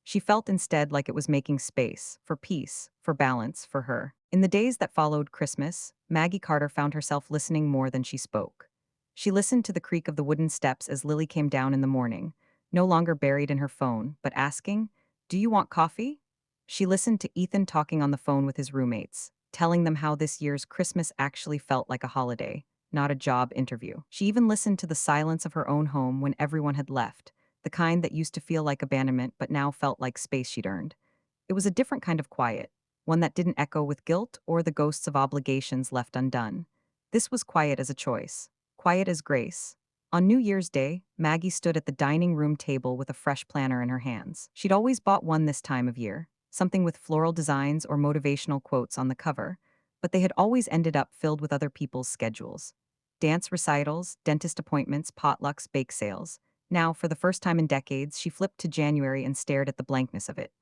She felt instead like it was making space, for peace, for balance, for her. In the days that followed Christmas, Maggie Carter found herself listening more than she spoke. She listened to the creak of the wooden steps as Lily came down in the morning, no longer buried in her phone, but asking, "Do you want coffee?" She listened to Ethan talking on the phone with his roommates, telling them how this year's Christmas actually felt like a holiday, not a job interview. She even listened to the silence of her own home when everyone had left, the kind that used to feel like abandonment but now felt like space she'd earned. It was a different kind of quiet, one that didn't echo with guilt or the ghosts of obligations left undone. This was quiet as a choice, quiet as grace. On New Year's Day, Maggie stood at the dining room table with a fresh planner in her hands. She'd always bought one this time of year, something with floral designs or motivational quotes on the cover, but they had always ended up filled with other people's schedules. Dance recitals, dentist appointments, potlucks, bake sales. Now, for the first time in decades, she flipped to January and stared at the blankness of it.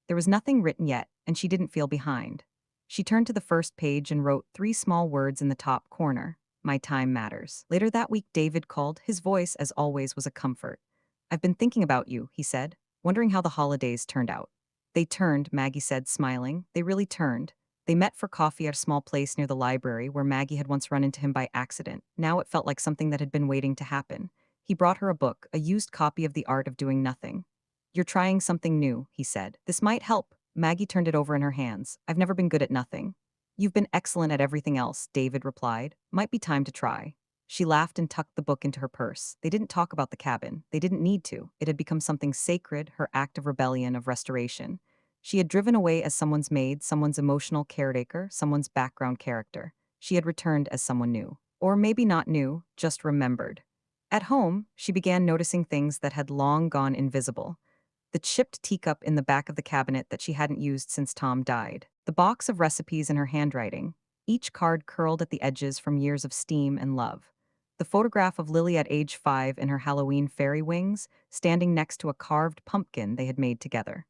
There was nothing written yet, and she didn't feel behind. She turned to the first page and wrote three small words in the top corner: "My time matters." Later that week, David called. His voice, as always, was a comfort. "I've been thinking about you," he said, "wondering how the holidays turned out." They turned, Maggie said, smiling. They really turned. They met for coffee at a small place near the library where Maggie had once run into him by accident. Now it felt like something that had been waiting to happen. He brought her a book, a used copy of The Art of Doing Nothing. "You're trying something new," he said. "This might help." Maggie turned it over in her hands. "I've never been good at nothing." "You've been excellent at everything else," David replied. "Might be time to try." She laughed and tucked the book into her purse. They didn't talk about the cabin. They didn't need to. It had become something sacred, her act of rebellion, of restoration. She had driven away as someone's maid, someone's emotional caretaker, someone's background character. She had returned as someone new. Or maybe not new, just remembered. At home, she began noticing things that had long gone invisible. The chipped teacup in the back of the cabinet that she hadn't used since Tom died. The box of recipes in her handwriting, each card curled at the edges from years of steam and love. The photograph of Lily at age 5 in her Halloween fairy wings, standing next to a carved pumpkin they had made together.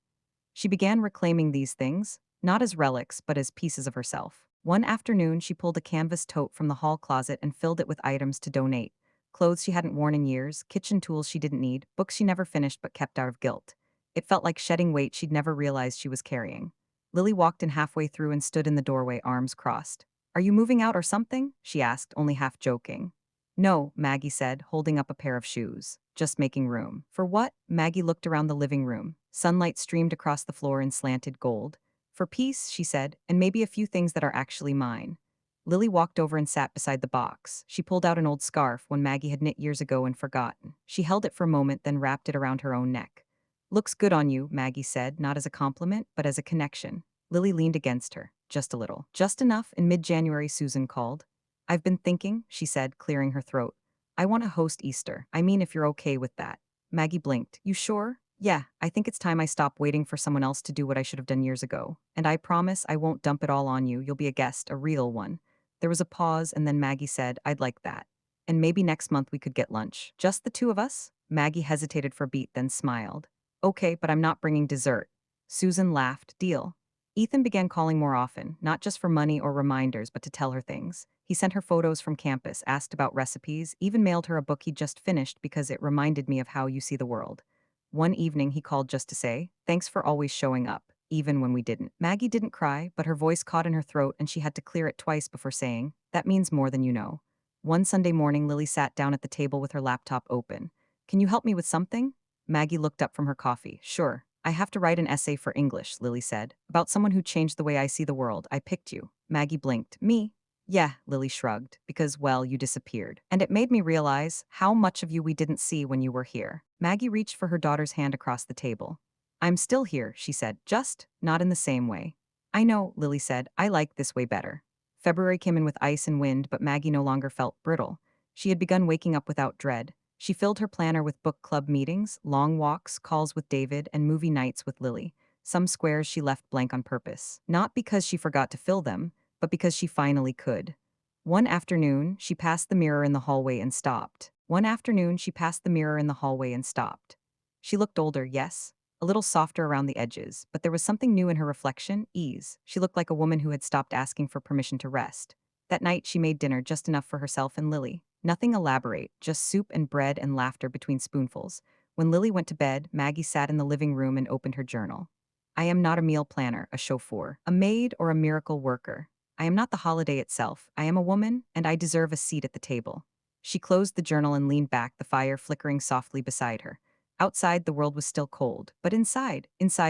She began reclaiming these things, not as relics, but as pieces of herself. One afternoon, she pulled a canvas tote from the hall closet and filled it with items to donate: clothes she hadn't worn in years, kitchen tools she didn't need, books she never finished but kept out of guilt. It felt like shedding weight she'd never realized she was carrying. Lily walked in halfway through and stood in the doorway, arms crossed. "Are you moving out or something?" she asked, only half joking. "No," Maggie said, holding up a pair of shoes. "Just making room." "For what?" Maggie looked around the living room. Sunlight streamed across the floor in slanted gold. "For peace," she said, "and maybe a few things that are actually mine." Lily walked over and sat beside the box. She pulled out an old scarf, one Maggie had knit years ago and forgotten. She held it for a moment, then wrapped it around her own neck. "Looks good on you," Maggie said, not as a compliment, but as a connection. Lily leaned against her, just a little. "Just enough." In mid-January, Susan called. "I've been thinking," she said, clearing her throat. "I want to host Easter. I mean, if you're okay with that." Maggie blinked. "You sure?" "Yeah, I think it's time I stop waiting for someone else to do what I should have done years ago. And I promise I won't dump it all on you. You'll be a guest, a real one." There was a pause, and then Maggie said, "I'd like that. And maybe next month we could get lunch. Just the two of us?" Maggie hesitated for a beat, then smiled. "Okay, but I'm not bringing dessert." Susan laughed. "Deal." Ethan began calling more often, not just for money or reminders, but to tell her things. He sent her photos from campus, asked about recipes, even mailed her a book he'd just finished because it reminded me of how you see the world. One evening, he called just to say, "Thanks for always showing up, even when we didn't." Maggie didn't cry, but her voice caught in her throat and she had to clear it twice before saying, "That means more than you know." One Sunday morning, Lily sat down at the table with her laptop open. "Can you help me with something?" Maggie looked up from her coffee. "Sure. I have to write an essay for English," Lily said. "About someone who changed the way I see the world. I picked you." Maggie blinked. "Me?" "Yeah," Lily shrugged, "because, well, you disappeared. And it made me realize how much of you we didn't see when you were here." Maggie reached for her daughter's hand across the table. "I'm still here," she said, "just not in the same way." "I know," Lily said. "I like this way better." February came in with ice and wind, but Maggie no longer felt brittle. She had begun waking up without dread. She filled her planner with book club meetings, long walks, calls with David, and movie nights with Lily. Some squares she left blank on purpose. Not because she forgot to fill them, but because she finally could. One afternoon, she passed the mirror in the hallway and stopped. One afternoon, she passed the mirror in the hallway and stopped. She looked older, yes, a little softer around the edges, but there was something new in her reflection, ease. She looked like a woman who had stopped asking for permission to rest. That night, she made dinner just enough for herself and Lily. Nothing elaborate, just soup and bread and laughter between spoonfuls. When Lily went to bed, Maggie sat in the living room and opened her journal. I am not a meal planner, a chauffeur, a maid, or a miracle worker. I am not the holiday itself. I am a woman, and I deserve a seat at the table. She closed the journal and leaned back, the fire flickering softly beside her. Outside, the world was still cold, but inside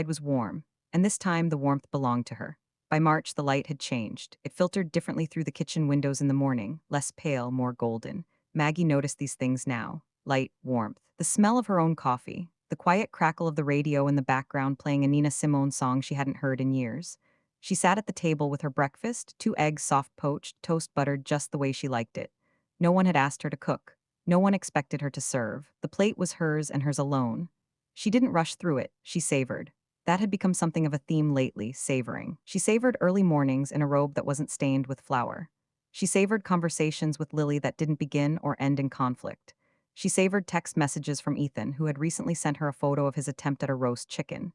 was warm, and this time the warmth belonged to her. By March, the light had changed. It filtered differently through the kitchen windows in the morning, less pale, more golden. Maggie noticed these things now. Light, warmth, the smell of her own coffee, the quiet crackle of the radio in the background playing a Nina Simone song she hadn't heard in years. She sat at the table with her breakfast, 2 eggs soft poached, toast buttered just the way she liked it. No one had asked her to cook. No one expected her to serve. The plate was hers and hers alone. She didn't rush through it, she savored. That had become something of a theme lately, savoring. She savored early mornings in a robe that wasn't stained with flour. She savored conversations with Lily that didn't begin or end in conflict. She savored text messages from Ethan, who had recently sent her a photo of his attempt at a roast chicken.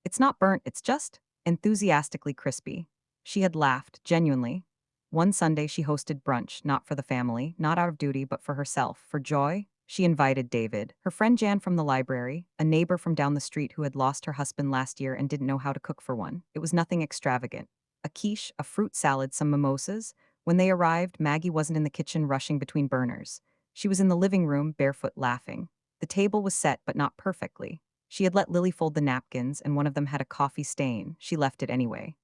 It's not burnt, it's just enthusiastically crispy. She had laughed, genuinely. One Sunday, she hosted brunch, not for the family, not out of duty, but for herself, for joy. She invited David, her friend Jan from the library, a neighbor from down the street who had lost her husband last year and didn't know how to cook for one. It was nothing extravagant. A quiche, a fruit salad, some mimosas. When they arrived, Maggie wasn't in the kitchen rushing between burners. She was in the living room, barefoot, laughing. The table was set, but not perfectly. She had let Lily fold the napkins, and one of them had a coffee stain. She left it anyway.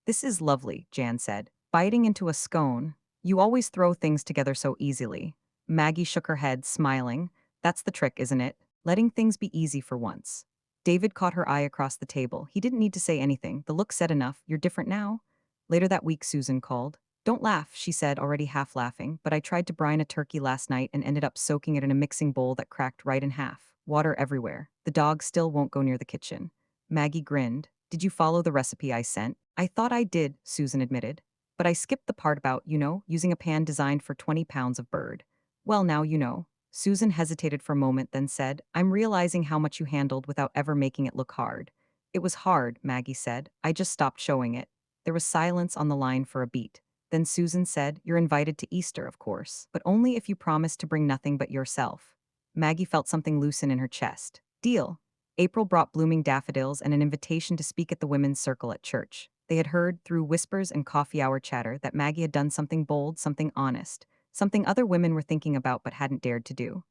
This is lovely, Jan said, biting into a scone. You always throw things together so easily. Maggie shook her head, smiling. That's the trick, isn't it? Letting things be easy for once. David caught her eye across the table. He didn't need to say anything. The look said enough. You're different now? Later that week, Susan called. Don't laugh, she said, already half laughing, but I tried to brine a turkey last night and ended up soaking it in a mixing bowl that cracked right in half. Water everywhere. The dog still won't go near the kitchen. Maggie grinned. Did you follow the recipe I sent? I thought I did, Susan admitted. But I skipped the part about, using a pan designed for 20 pounds of bird. Well, now you know. Susan hesitated for a moment, then said, I'm realizing how much you handled without ever making it look hard. It was hard, Maggie said. I just stopped showing it. There was silence on the line for a beat. Then Susan said, You're invited to Easter, of course, but only if you promise to bring nothing but yourself. Maggie felt something loosen in her chest. Deal. April brought blooming daffodils and an invitation to speak at the women's circle at church. They had heard, through whispers and coffee hour chatter, that Maggie had done something bold, something honest, something other women were thinking about but hadn't dared to do.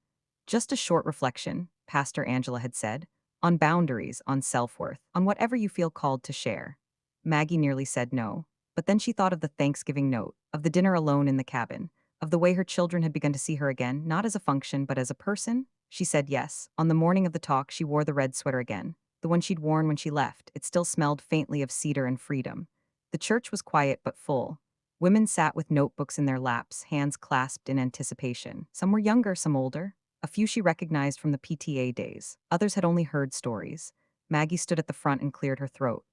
Just a short reflection, Pastor Angela had said, on boundaries, on self-worth, on whatever you feel called to share. Maggie nearly said no, but then she thought of the Thanksgiving note, of the dinner alone in the cabin, of the way her children had begun to see her again, not as a function but as a person. She said yes. On the morning of the talk, she wore the red sweater again, the one she'd worn when she left. It still smelled faintly of cedar and freedom. The church was quiet but full. Women sat with notebooks in their laps, hands clasped in anticipation. Some were younger, some older. A few she recognized from the PTA days. Others had only heard stories. Maggie stood at the front and cleared her throat.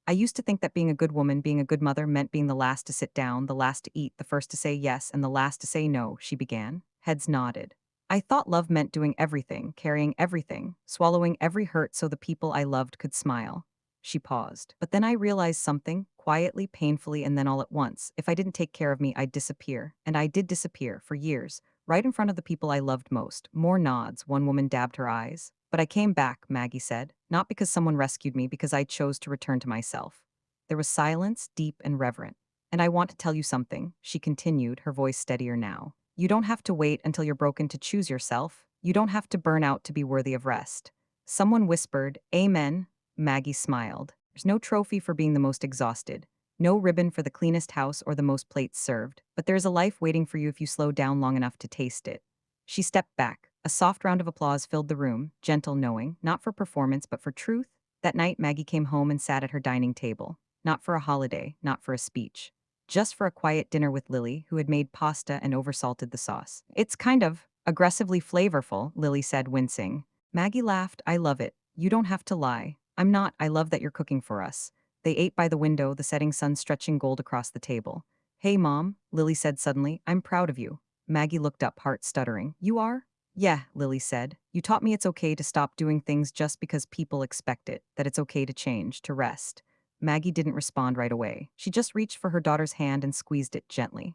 I used to think that being a good woman, being a good mother, meant being the last to sit down, the last to eat, the first to say yes, and the last to say no, she began. Heads nodded. I thought love meant doing everything, carrying everything, swallowing every hurt so the people I loved could smile. She paused. But then I realized something, quietly, painfully, and then all at once. If I didn't take care of me, I'd disappear. And I did disappear, for years, right in front of the people I loved most. More nods, one woman dabbed her eyes. But I came back, Maggie said, not because someone rescued me, because I chose to return to myself. There was silence, deep and reverent. And I want to tell you something, she continued, her voice steadier now. You don't have to wait until you're broken to choose yourself. You don't have to burn out to be worthy of rest. Someone whispered, Amen. Maggie smiled. There's no trophy for being the most exhausted. No ribbon for the cleanest house or the most plates served. But there's a life waiting for you if you slow down long enough to taste it. She stepped back. A soft round of applause filled the room, gentle knowing, not for performance but for truth. That night, Maggie came home and sat at her dining table. Not for a holiday, not for a speech. Just for a quiet dinner with Lily, who had made pasta and oversalted the sauce. It's kind of aggressively flavorful, Lily said, wincing. Maggie laughed. I love it. You don't have to lie. I'm not. I love that you're cooking for us. They ate by the window, the setting sun stretching gold across the table. Hey, Mom, Lily said suddenly, I'm proud of you. Maggie looked up, heart stuttering. You are? Yeah, Lily said. You taught me it's okay to stop doing things just because people expect it, that it's okay to change, to rest. Maggie didn't respond right away. She just reached for her daughter's hand and squeezed it gently.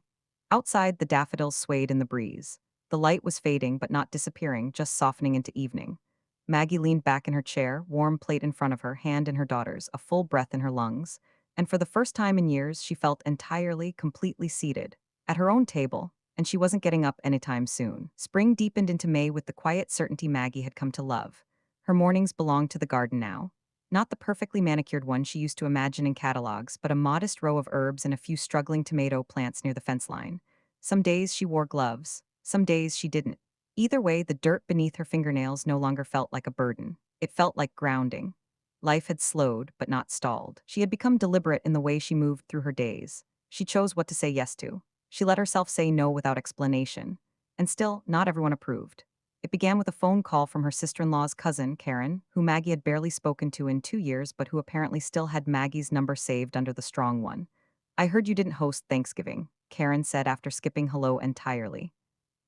Outside, the daffodils swayed in the breeze. The light was fading but not disappearing, just softening into evening. Maggie leaned back in her chair, warm plate in front of her, hand in her daughter's, a full breath in her lungs. And for the first time in years, she felt entirely, completely seated. At her own table, and she wasn't getting up anytime soon. Spring deepened into May with the quiet certainty Maggie had come to love. Her mornings belonged to the garden now. Not the perfectly manicured one she used to imagine in catalogs, but a modest row of herbs and a few struggling tomato plants near the fence line. Some days she wore gloves, some days she didn't. Either way, the dirt beneath her fingernails no longer felt like a burden. It felt like grounding. Life had slowed, but not stalled. She had become deliberate in the way she moved through her days. She chose what to say yes to. She let herself say no without explanation. And still, not everyone approved. It began with a phone call from her sister-in-law's cousin, Karen, who Maggie had barely spoken to in 2 years, but who apparently still had Maggie's number saved under the strong one. I heard you didn't host Thanksgiving, Karen said after skipping hello entirely.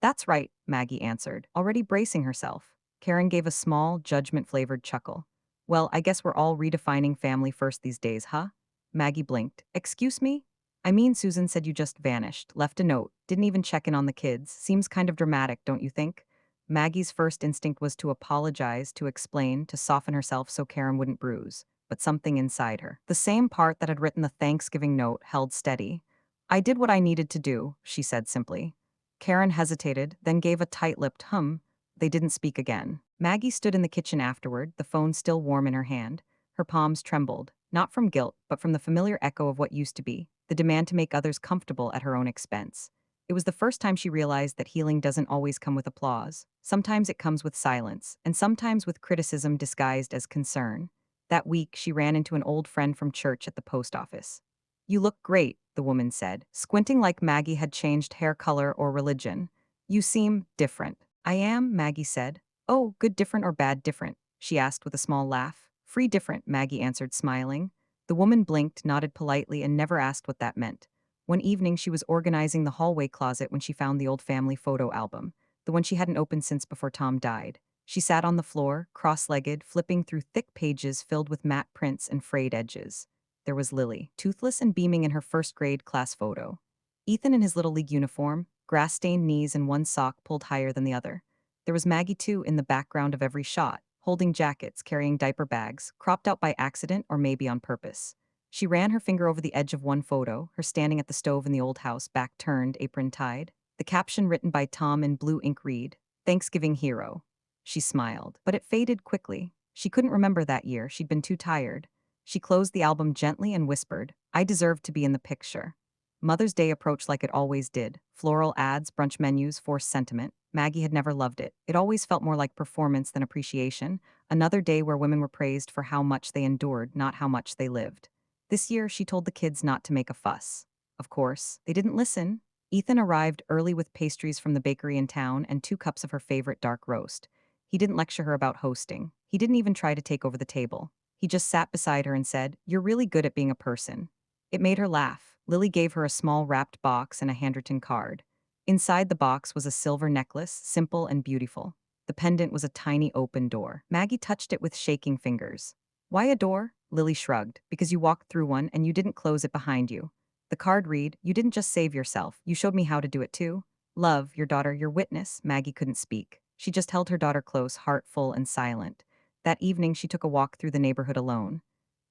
That's right, Maggie answered, already bracing herself. Karen gave a small, judgment-flavored chuckle. Well, I guess we're all redefining family first these days, huh? Maggie blinked. Excuse me? I mean, Susan said you just vanished, left a note, didn't even check in on the kids. Seems kind of dramatic, don't you think? Maggie's first instinct was to apologize, to explain, to soften herself so Karen wouldn't bruise. But something inside her, the same part that had written the Thanksgiving note, held steady. I did what I needed to do, she said simply. Karen hesitated, then gave a tight-lipped hum. They didn't speak again. Maggie stood in the kitchen afterward, the phone still warm in her hand. Her palms trembled, not from guilt, but from the familiar echo of what used to be, the demand to make others comfortable at her own expense. It was the first time she realized that healing doesn't always come with applause. Sometimes it comes with silence, and sometimes with criticism disguised as concern. That week, she ran into an old friend from church at the post office. You look great, the woman said, squinting like Maggie had changed hair color or religion. You seem different. I am, Maggie said. Oh, good different or bad different? She asked with a small laugh. Free different, Maggie answered, smiling. The woman blinked, nodded politely, and never asked what that meant. One evening, she was organizing the hallway closet when she found the old family photo album, the one she hadn't opened since before Tom died. She sat on the floor, cross-legged, flipping through thick pages filled with matte prints and frayed edges. There was Lily, toothless and beaming in her first-grade class photo. Ethan in his Little League uniform, grass-stained knees and one sock pulled higher than the other. There was Maggie, too, in the background of every shot, holding jackets, carrying diaper bags, cropped out by accident or maybe on purpose. She ran her finger over the edge of one photo, her standing at the stove in the old house, back turned, apron tied. The caption written by Tom in blue ink read, Thanksgiving Hero. She smiled, but it faded quickly. She couldn't remember that year, she'd been too tired. She closed the album gently and whispered, I deserve to be in the picture. Mother's Day approached like it always did. Floral ads, brunch menus, forced sentiment. Maggie had never loved it. It always felt more like performance than appreciation. Another day where women were praised for how much they endured, not how much they lived. This year, she told the kids not to make a fuss. Of course, they didn't listen. Ethan arrived early with pastries from the bakery in town and 2 cups of her favorite dark roast. He didn't lecture her about hosting. He didn't even try to take over the table. He just sat beside her and said, You're really good at being a person. It made her laugh. Lily gave her a small wrapped box and a handwritten card. Inside the box was a silver necklace, simple and beautiful. The pendant was a tiny open door. Maggie touched it with shaking fingers. Why a door? Lily shrugged. Because you walked through one and you didn't close it behind you. The card read, You didn't just save yourself, you showed me how to do it too. Love, your daughter, your witness. Maggie couldn't speak. She just held her daughter close, heart full and silent. That evening she took a walk through the neighborhood alone.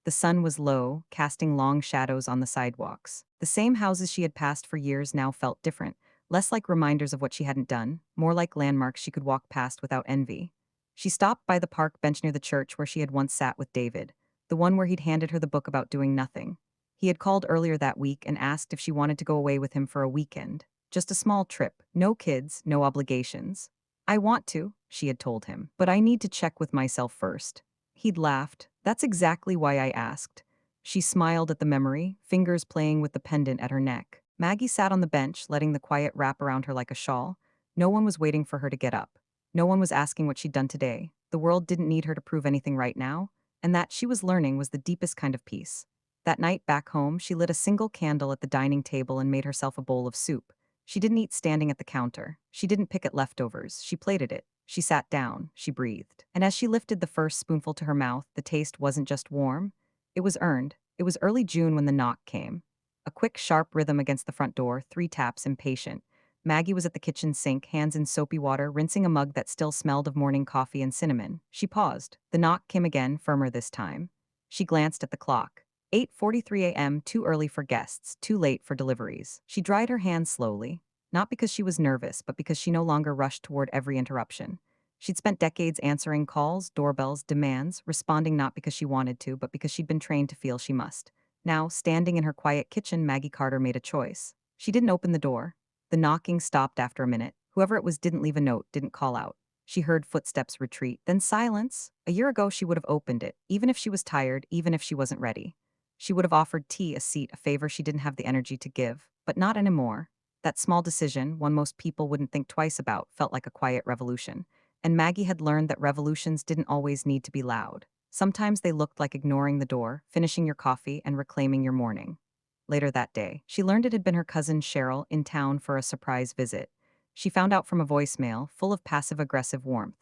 The sun was low, casting long shadows on the sidewalks. The same houses she had passed for years now felt different, less like reminders of what she hadn't done, more like landmarks she could walk past without envy. She stopped by the park bench near the church where she had once sat with David, the one where he'd handed her the book about doing nothing. He had called earlier that week and asked if she wanted to go away with him for a weekend. Just a small trip, no kids, no obligations. I want to, she had told him, but I need to check with myself first. He'd laughed. That's exactly why I asked. She smiled at the memory, fingers playing with the pendant at her neck. Maggie sat on the bench, letting the quiet wrap around her like a shawl. No one was waiting for her to get up. No one was asking what she'd done today. The world didn't need her to prove anything right now, and that she was learning was the deepest kind of peace. That night back home, she lit a single candle at the dining table and made herself a bowl of soup. She didn't eat standing at the counter. She didn't pick at leftovers. She plated it. She sat down, she breathed. And as she lifted the first spoonful to her mouth, the taste wasn't just warm, it was earned. It was early June when the knock came. A quick, sharp rhythm against the front door, 3 taps, impatient. Maggie was at the kitchen sink, hands in soapy water, rinsing a mug that still smelled of morning coffee and cinnamon. She paused. The knock came again, firmer this time. She glanced at the clock. 8:43 a.m., too early for guests, too late for deliveries. She dried her hands slowly, not because she was nervous, but because she no longer rushed toward every interruption. She'd spent decades answering calls, doorbells, demands, responding not because she wanted to, but because she'd been trained to feel she must. Now, standing in her quiet kitchen, Maggie Carter made a choice. She didn't open the door. The knocking stopped after a minute. Whoever it was didn't leave a note, didn't call out. She heard footsteps retreat, then silence. A year ago, she would have opened it, even if she was tired, even if she wasn't ready. She would have offered tea, a seat, a favor she didn't have the energy to give, but not anymore. That small decision, one most people wouldn't think twice about, felt like a quiet revolution. And Maggie had learned that revolutions didn't always need to be loud. Sometimes they looked like ignoring the door, finishing your coffee, and reclaiming your morning. Later that day, she learned it had been her cousin Cheryl in town for a surprise visit. She found out from a voicemail full of passive-aggressive warmth.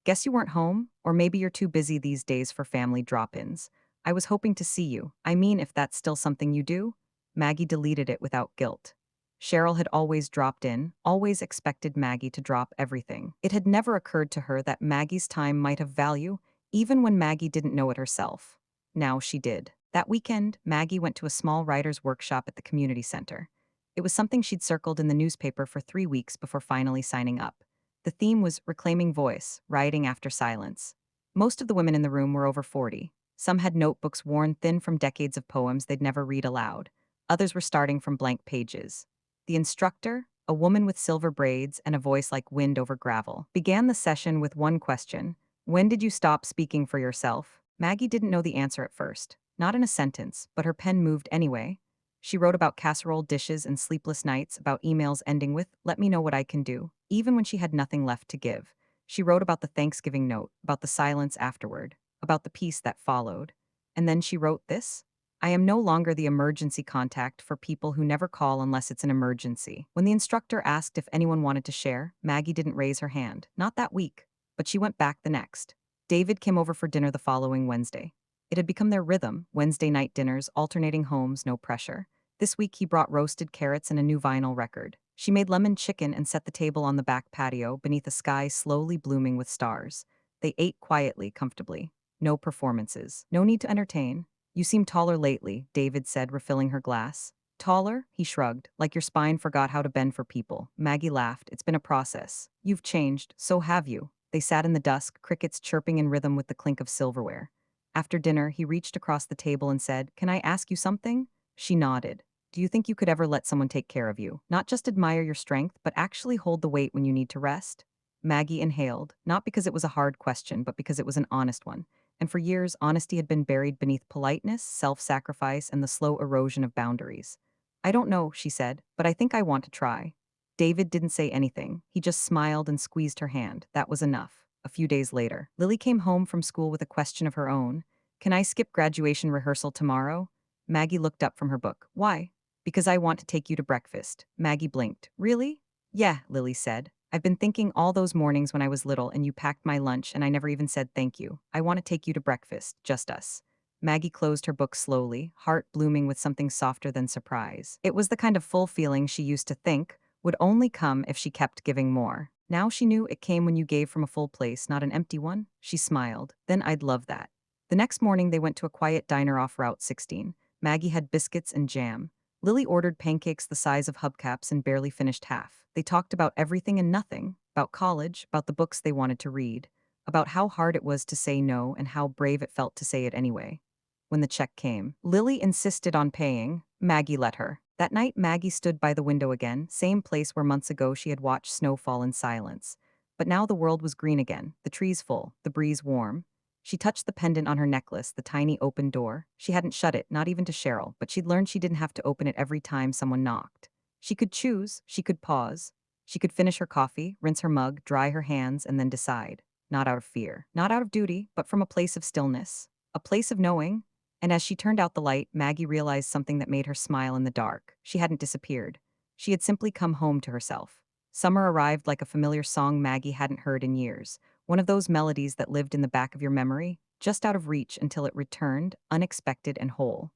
Guess you weren't home? Or maybe you're too busy these days for family drop-ins. I was hoping to see you. I mean, if that's still something you do? Maggie deleted it without guilt. Cheryl had always dropped in, always expected Maggie to drop everything. It had never occurred to her that Maggie's time might have value, even when Maggie didn't know it herself. Now she did. That weekend, Maggie went to a small writer's workshop at the community center. It was something she'd circled in the newspaper for 3 weeks before finally signing up. The theme was reclaiming voice, writing after silence. Most of the women in the room were over 40. Some had notebooks worn thin from decades of poems they'd never read aloud. Others were starting from blank pages. The instructor, a woman with silver braids and a voice like wind over gravel, began the session with one question. When did you stop speaking for yourself? Maggie didn't know the answer at first. Not in a sentence, but her pen moved anyway. She wrote about casserole dishes and sleepless nights, about emails ending with, "Let me know what I can do," even when she had nothing left to give. She wrote about the Thanksgiving note, about the silence afterward, about the peace that followed. And then she wrote this: I am no longer the emergency contact for people who never call unless it's an emergency. When the instructor asked if anyone wanted to share, Maggie didn't raise her hand. Not that week, but she went back the next. David came over for dinner the following Wednesday. It had become their rhythm, Wednesday night dinners, alternating homes, no pressure. This week he brought roasted carrots and a new vinyl record. She made lemon chicken and set the table on the back patio beneath a sky slowly blooming with stars. They ate quietly, comfortably. No performances. No need to entertain. You seem taller lately, David said, refilling her glass. Taller? He shrugged, like your spine forgot how to bend for people. Maggie laughed. It's been a process. You've changed, so have you. They sat in the dusk, crickets chirping in rhythm with the clink of silverware. After dinner, he reached across the table and said, Can I ask you something? She nodded. Do you think you could ever let someone take care of you? Not just admire your strength, but actually hold the weight when you need to rest? Maggie inhaled, not because it was a hard question, but because it was an honest one. And for years, honesty had been buried beneath politeness, self-sacrifice, and the slow erosion of boundaries. I don't know, she said, but I think I want to try. David didn't say anything. He just smiled and squeezed her hand. That was enough. A few days later, Lily came home from school with a question of her own. Can I skip graduation rehearsal tomorrow? Maggie looked up from her book. Why? Because I want to take you to breakfast. Maggie blinked. Really? Yeah, Lily said. I've been thinking all those mornings when I was little and you packed my lunch and I never even said thank you. I want to take you to breakfast, just us. Maggie closed her book slowly, heart blooming with something softer than surprise. It was the kind of full feeling she used to think would only come if she kept giving more. Now she knew it came when you gave from a full place, not an empty one. She smiled. Then I'd love that. The next morning they went to a quiet diner off Route 16. Maggie had biscuits and jam. Lily ordered pancakes the size of hubcaps and barely finished half. They talked about everything and nothing, about college, about the books they wanted to read, about how hard it was to say no and how brave it felt to say it anyway. When the check came, Lily insisted on paying. Maggie let her. That night, Maggie stood by the window again, same place where months ago she had watched snow fall in silence. But now the world was green again, the trees full, the breeze warm. She touched the pendant on her necklace, the tiny open door. She hadn't shut it, not even to Cheryl, but she'd learned she didn't have to open it every time someone knocked. She could choose, she could pause. She could finish her coffee, rinse her mug, dry her hands, and then decide. Not out of fear, not out of duty, but from a place of stillness. A place of knowing. And as she turned out the light, Maggie realized something that made her smile in the dark. She hadn't disappeared. She had simply come home to herself. Summer arrived like a familiar song Maggie hadn't heard in years, one of those melodies that lived in the back of your memory, just out of reach until it returned, unexpected and whole.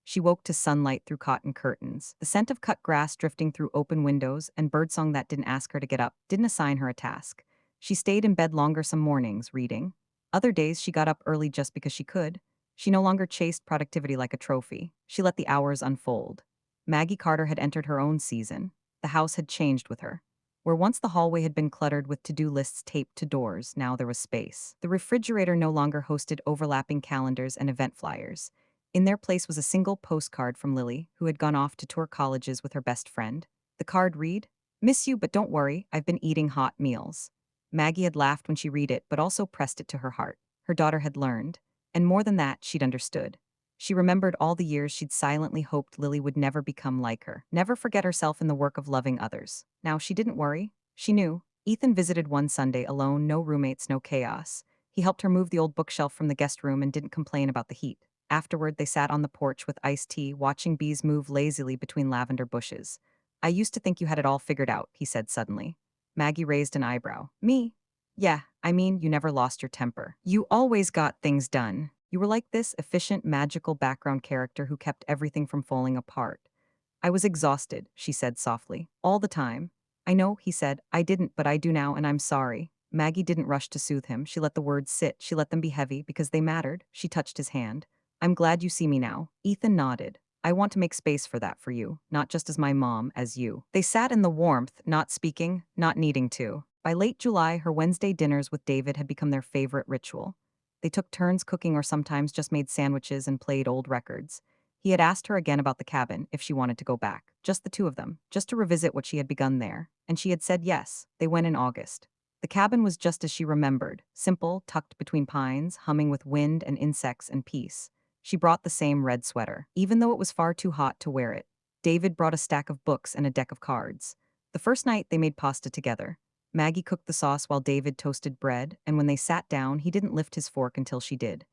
She woke to sunlight through cotton curtains, the scent of cut grass drifting through open windows, and birdsong that didn't ask her to get up, didn't assign her a task. She stayed in bed longer some mornings, reading. Other days, she got up early just because she could. She no longer chased productivity like a trophy. She let the hours unfold. Maggie Carter had entered her own season. The house had changed with her. Where once the hallway had been cluttered with to-do lists taped to doors, now there was space. The refrigerator no longer hosted overlapping calendars and event flyers. In their place was a single postcard from Lily, who had gone off to tour colleges with her best friend. The card read, "Miss you, but don't worry, I've been eating hot meals." Maggie had laughed when she read it, but also pressed it to her heart. Her daughter had learned. And more than that, she'd understood. She remembered all the years she'd silently hoped Lily would never become like her, never forget herself in the work of loving others. Now she didn't worry. She knew. Ethan visited one Sunday alone, no roommates, no chaos. He helped her move the old bookshelf from the guest room and didn't complain about the heat. Afterward, they sat on the porch with iced tea, watching bees move lazily between lavender bushes. "I used to think you had it all figured out," he said suddenly. Maggie raised an eyebrow. "Me? Yeah, I mean, you never lost your temper. You always got things done. You were like this efficient, magical background character who kept everything from falling apart." "I was exhausted," she said softly. "All the time." "I know," he said. "I didn't, but I do now, and I'm sorry." Maggie didn't rush to soothe him. She let the words sit. She let them be heavy because they mattered. She touched his hand. "I'm glad you see me now." Ethan nodded. "I want to make space for that for you, not just as my mom, as you." They sat in the warmth, not speaking, not needing to. By late July, her Wednesday dinners with David had become their favorite ritual. They took turns cooking or sometimes just made sandwiches and played old records. He had asked her again about the cabin, if she wanted to go back. Just the two of them, just to revisit what she had begun there. And she had said yes. They went in August. The cabin was just as she remembered, simple, tucked between pines, humming with wind and insects and peace. She brought the same red sweater, even though it was far too hot to wear it. David brought a stack of books and a deck of cards. The first night, they made pasta together. Maggie cooked the sauce while David toasted bread, and when they sat down, he didn't lift his fork until she did.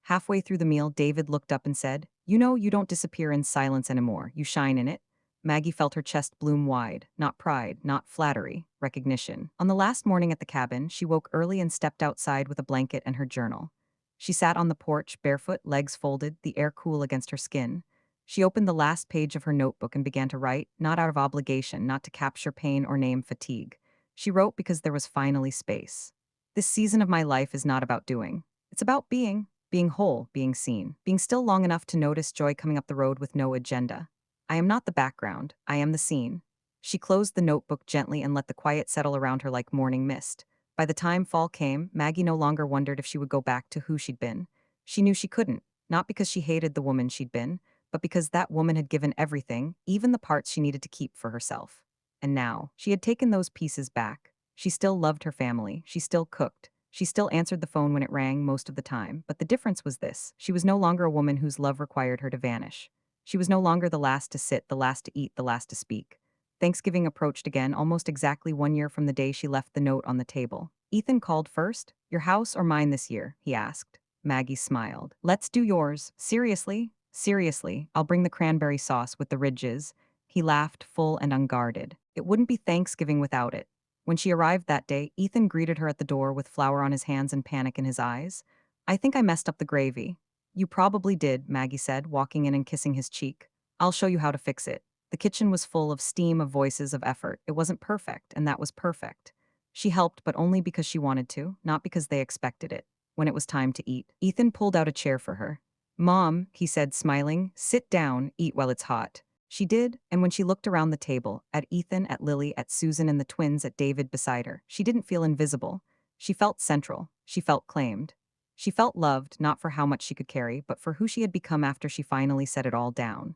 Halfway through the meal, David looked up and said, "You know, you don't disappear in silence anymore. You shine in it." Maggie felt her chest bloom wide, not pride, not flattery, recognition. On the last morning at the cabin, she woke early and stepped outside with a blanket and her journal. She sat on the porch, barefoot, legs folded, the air cool against her skin. She opened the last page of her notebook and began to write, not out of obligation, not to capture pain or name fatigue. She wrote because there was finally space. "This season of my life is not about doing. It's about being whole, being seen, being still long enough to notice joy coming up the road with no agenda. I am not the background, I am the scene." She closed the notebook gently and let the quiet settle around her like morning mist. By the time fall came, Maggie no longer wondered if she would go back to who she'd been. She knew she couldn't, not because she hated the woman she'd been, but because that woman had given everything, even the parts she needed to keep for herself. And now, she had taken those pieces back. She still loved her family, she still cooked, she still answered the phone when it rang most of the time, but the difference was this: she was no longer a woman whose love required her to vanish. She was no longer the last to sit, the last to eat, the last to speak. Thanksgiving approached again, almost exactly 1 year from the day she left the note on the table. "Ethan called first. Your house or mine this year?" he asked. Maggie smiled. "Let's do yours. Seriously? Seriously, I'll bring the cranberry sauce with the ridges." He laughed, full and unguarded. It wouldn't be Thanksgiving without it. When she arrived that day, Ethan greeted her at the door with flour on his hands and panic in his eyes. "I think I messed up the gravy." "You probably did," Maggie said, walking in and kissing his cheek. "I'll show you how to fix it." The kitchen was full of steam, of voices, of effort. It wasn't perfect, and that was perfect. She helped, but only because she wanted to, not because they expected it. When it was time to eat, Ethan pulled out a chair for her. "Mom," he said, smiling, "sit down, eat while it's hot." She did, and when she looked around the table, at Ethan, at Lily, at Susan and the twins, at David beside her, she didn't feel invisible. She felt central. She felt claimed. She felt loved, not for how much she could carry, but for who she had become after she finally set it all down.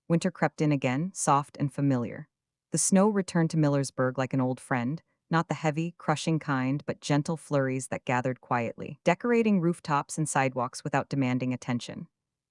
Winter crept in again, soft and familiar. The snow returned to Millersburg like an old friend, not the heavy, crushing kind, but gentle flurries that gathered quietly, decorating rooftops and sidewalks without demanding attention.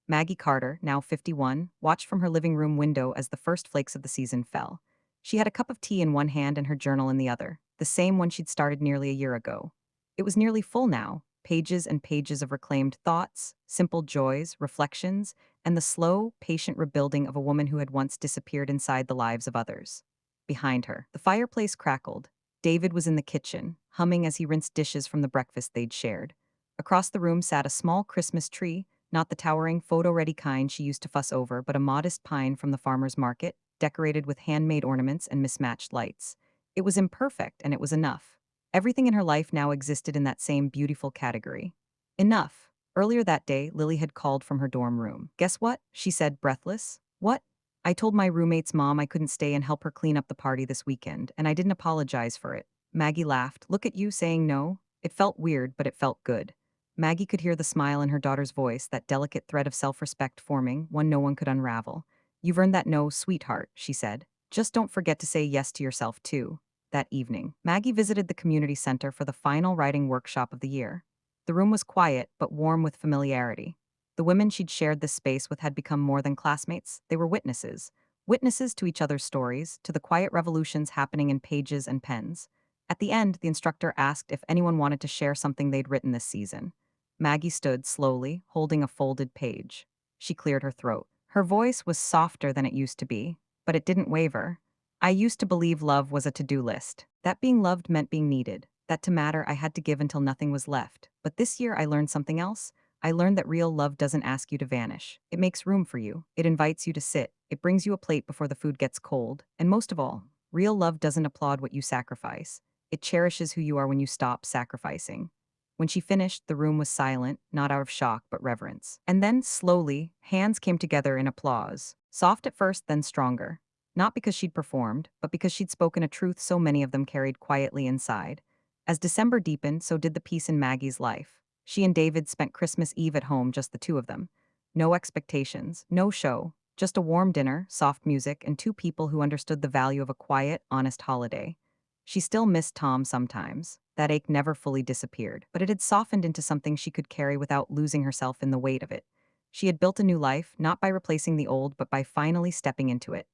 Maggie Carter, now 51, watched from her living room window as the first flakes of the season fell. She had a cup of tea in one hand and her journal in the other, the same one she'd started nearly a year ago. It was nearly full now, pages and pages of reclaimed thoughts, simple joys, reflections, and the slow, patient rebuilding of a woman who had once disappeared inside the lives of others. behind her. The fireplace crackled. David was in the kitchen, humming as he rinsed dishes from the breakfast they'd shared. Across the room sat a small Christmas tree, not the towering, photo-ready kind she used to fuss over, but a modest pine from the farmer's market, decorated with handmade ornaments and mismatched lights. It was imperfect, and it was enough. Everything in her life now existed in that same beautiful category. Enough. Earlier that day, Lily had called from her dorm room. "Guess what?" she said, breathless. "What?" "I told my roommate's mom I couldn't stay and help her clean up the party this weekend, and I didn't apologize for it." Maggie laughed. "Look at you saying no." It felt weird, but it felt good. Maggie could hear the smile in her daughter's voice, that delicate thread of self-respect forming, one no one could unravel. "You've earned that no, sweetheart," she said. "Just don't forget to say yes to yourself, too." That evening, Maggie visited the community center for the final writing workshop of the year. The room was quiet, but warm with familiarity. The women she'd shared this space with had become more than classmates. They were witnesses. Witnesses to each other's stories, to the quiet revolutions happening in pages and pens. At the end, the instructor asked if anyone wanted to share something they'd written this season. Maggie stood slowly, holding a folded page. She cleared her throat. Her voice was softer than it used to be, but it didn't waver. "I used to believe love was a to-do list. That being loved meant being needed. That to matter, I had to give until nothing was left. But this year I learned something else. I learned that real love doesn't ask you to vanish. It makes room for you. It invites you to sit. It brings you a plate before the food gets cold. And most of all, real love doesn't applaud what you sacrifice. It cherishes who you are when you stop sacrificing." When she finished, the room was silent, not out of shock, but reverence. And then, slowly, hands came together in applause. Soft at first, then stronger. Not because she'd performed, but because she'd spoken a truth so many of them carried quietly inside. As December deepened, so did the peace in Maggie's life. She and David spent Christmas Eve at home, just the two of them. No expectations, no show, just a warm dinner, soft music, and two people who understood the value of a quiet, honest holiday. She still missed Tom sometimes. That ache never fully disappeared, but it had softened into something she could carry without losing herself in the weight of it. She had built a new life, not by replacing the old, but by finally stepping into it.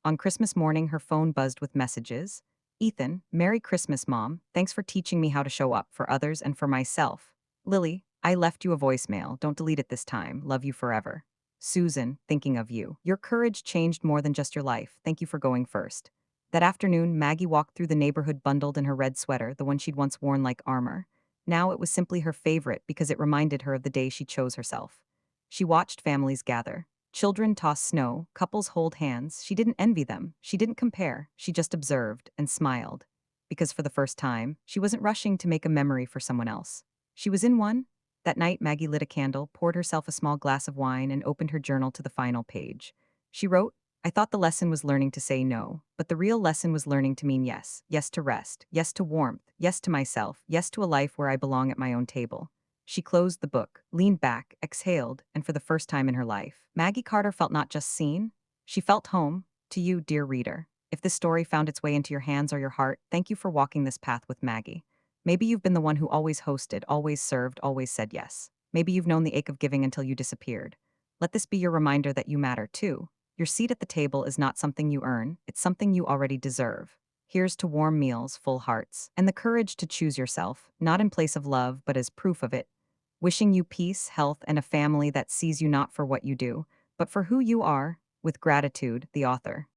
On Christmas morning, her phone buzzed with messages. "Ethan, Merry Christmas, Mom. Thanks for teaching me how to show up for others and for myself. Lily, I left you a voicemail. Don't delete it this time. Love you forever. Susan, thinking of you. Your courage changed more than just your life. Thank you for going first." That afternoon, Maggie walked through the neighborhood bundled in her red sweater, the one she'd once worn like armor. Now it was simply her favorite because it reminded her of the day she chose herself. She watched families gather. Children toss snow, couples hold hands. She didn't envy them. She didn't compare. She just observed and smiled. Because for the first time, she wasn't rushing to make a memory for someone else. She was in one. That night, Maggie lit a candle, poured herself a small glass of wine, and opened her journal to the final page. She wrote, "I thought the lesson was learning to say no, but the real lesson was learning to mean yes. Yes to rest, yes to warmth, yes to myself, yes to a life where I belong at my own table." She closed the book, leaned back, exhaled, and for the first time in her life, Maggie Carter felt not just seen, she felt home. To you, dear reader. If this story found its way into your hands or your heart, thank you for walking this path with Maggie. Maybe you've been the one who always hosted, always served, always said yes. Maybe you've known the ache of giving until you disappeared. Let this be your reminder that you matter too. Your seat at the table is not something you earn, it's something you already deserve. Here's to warm meals, full hearts, and the courage to choose yourself, not in place of love, but as proof of it. Wishing you peace, health, and a family that sees you not for what you do, but for who you are, with gratitude, the author.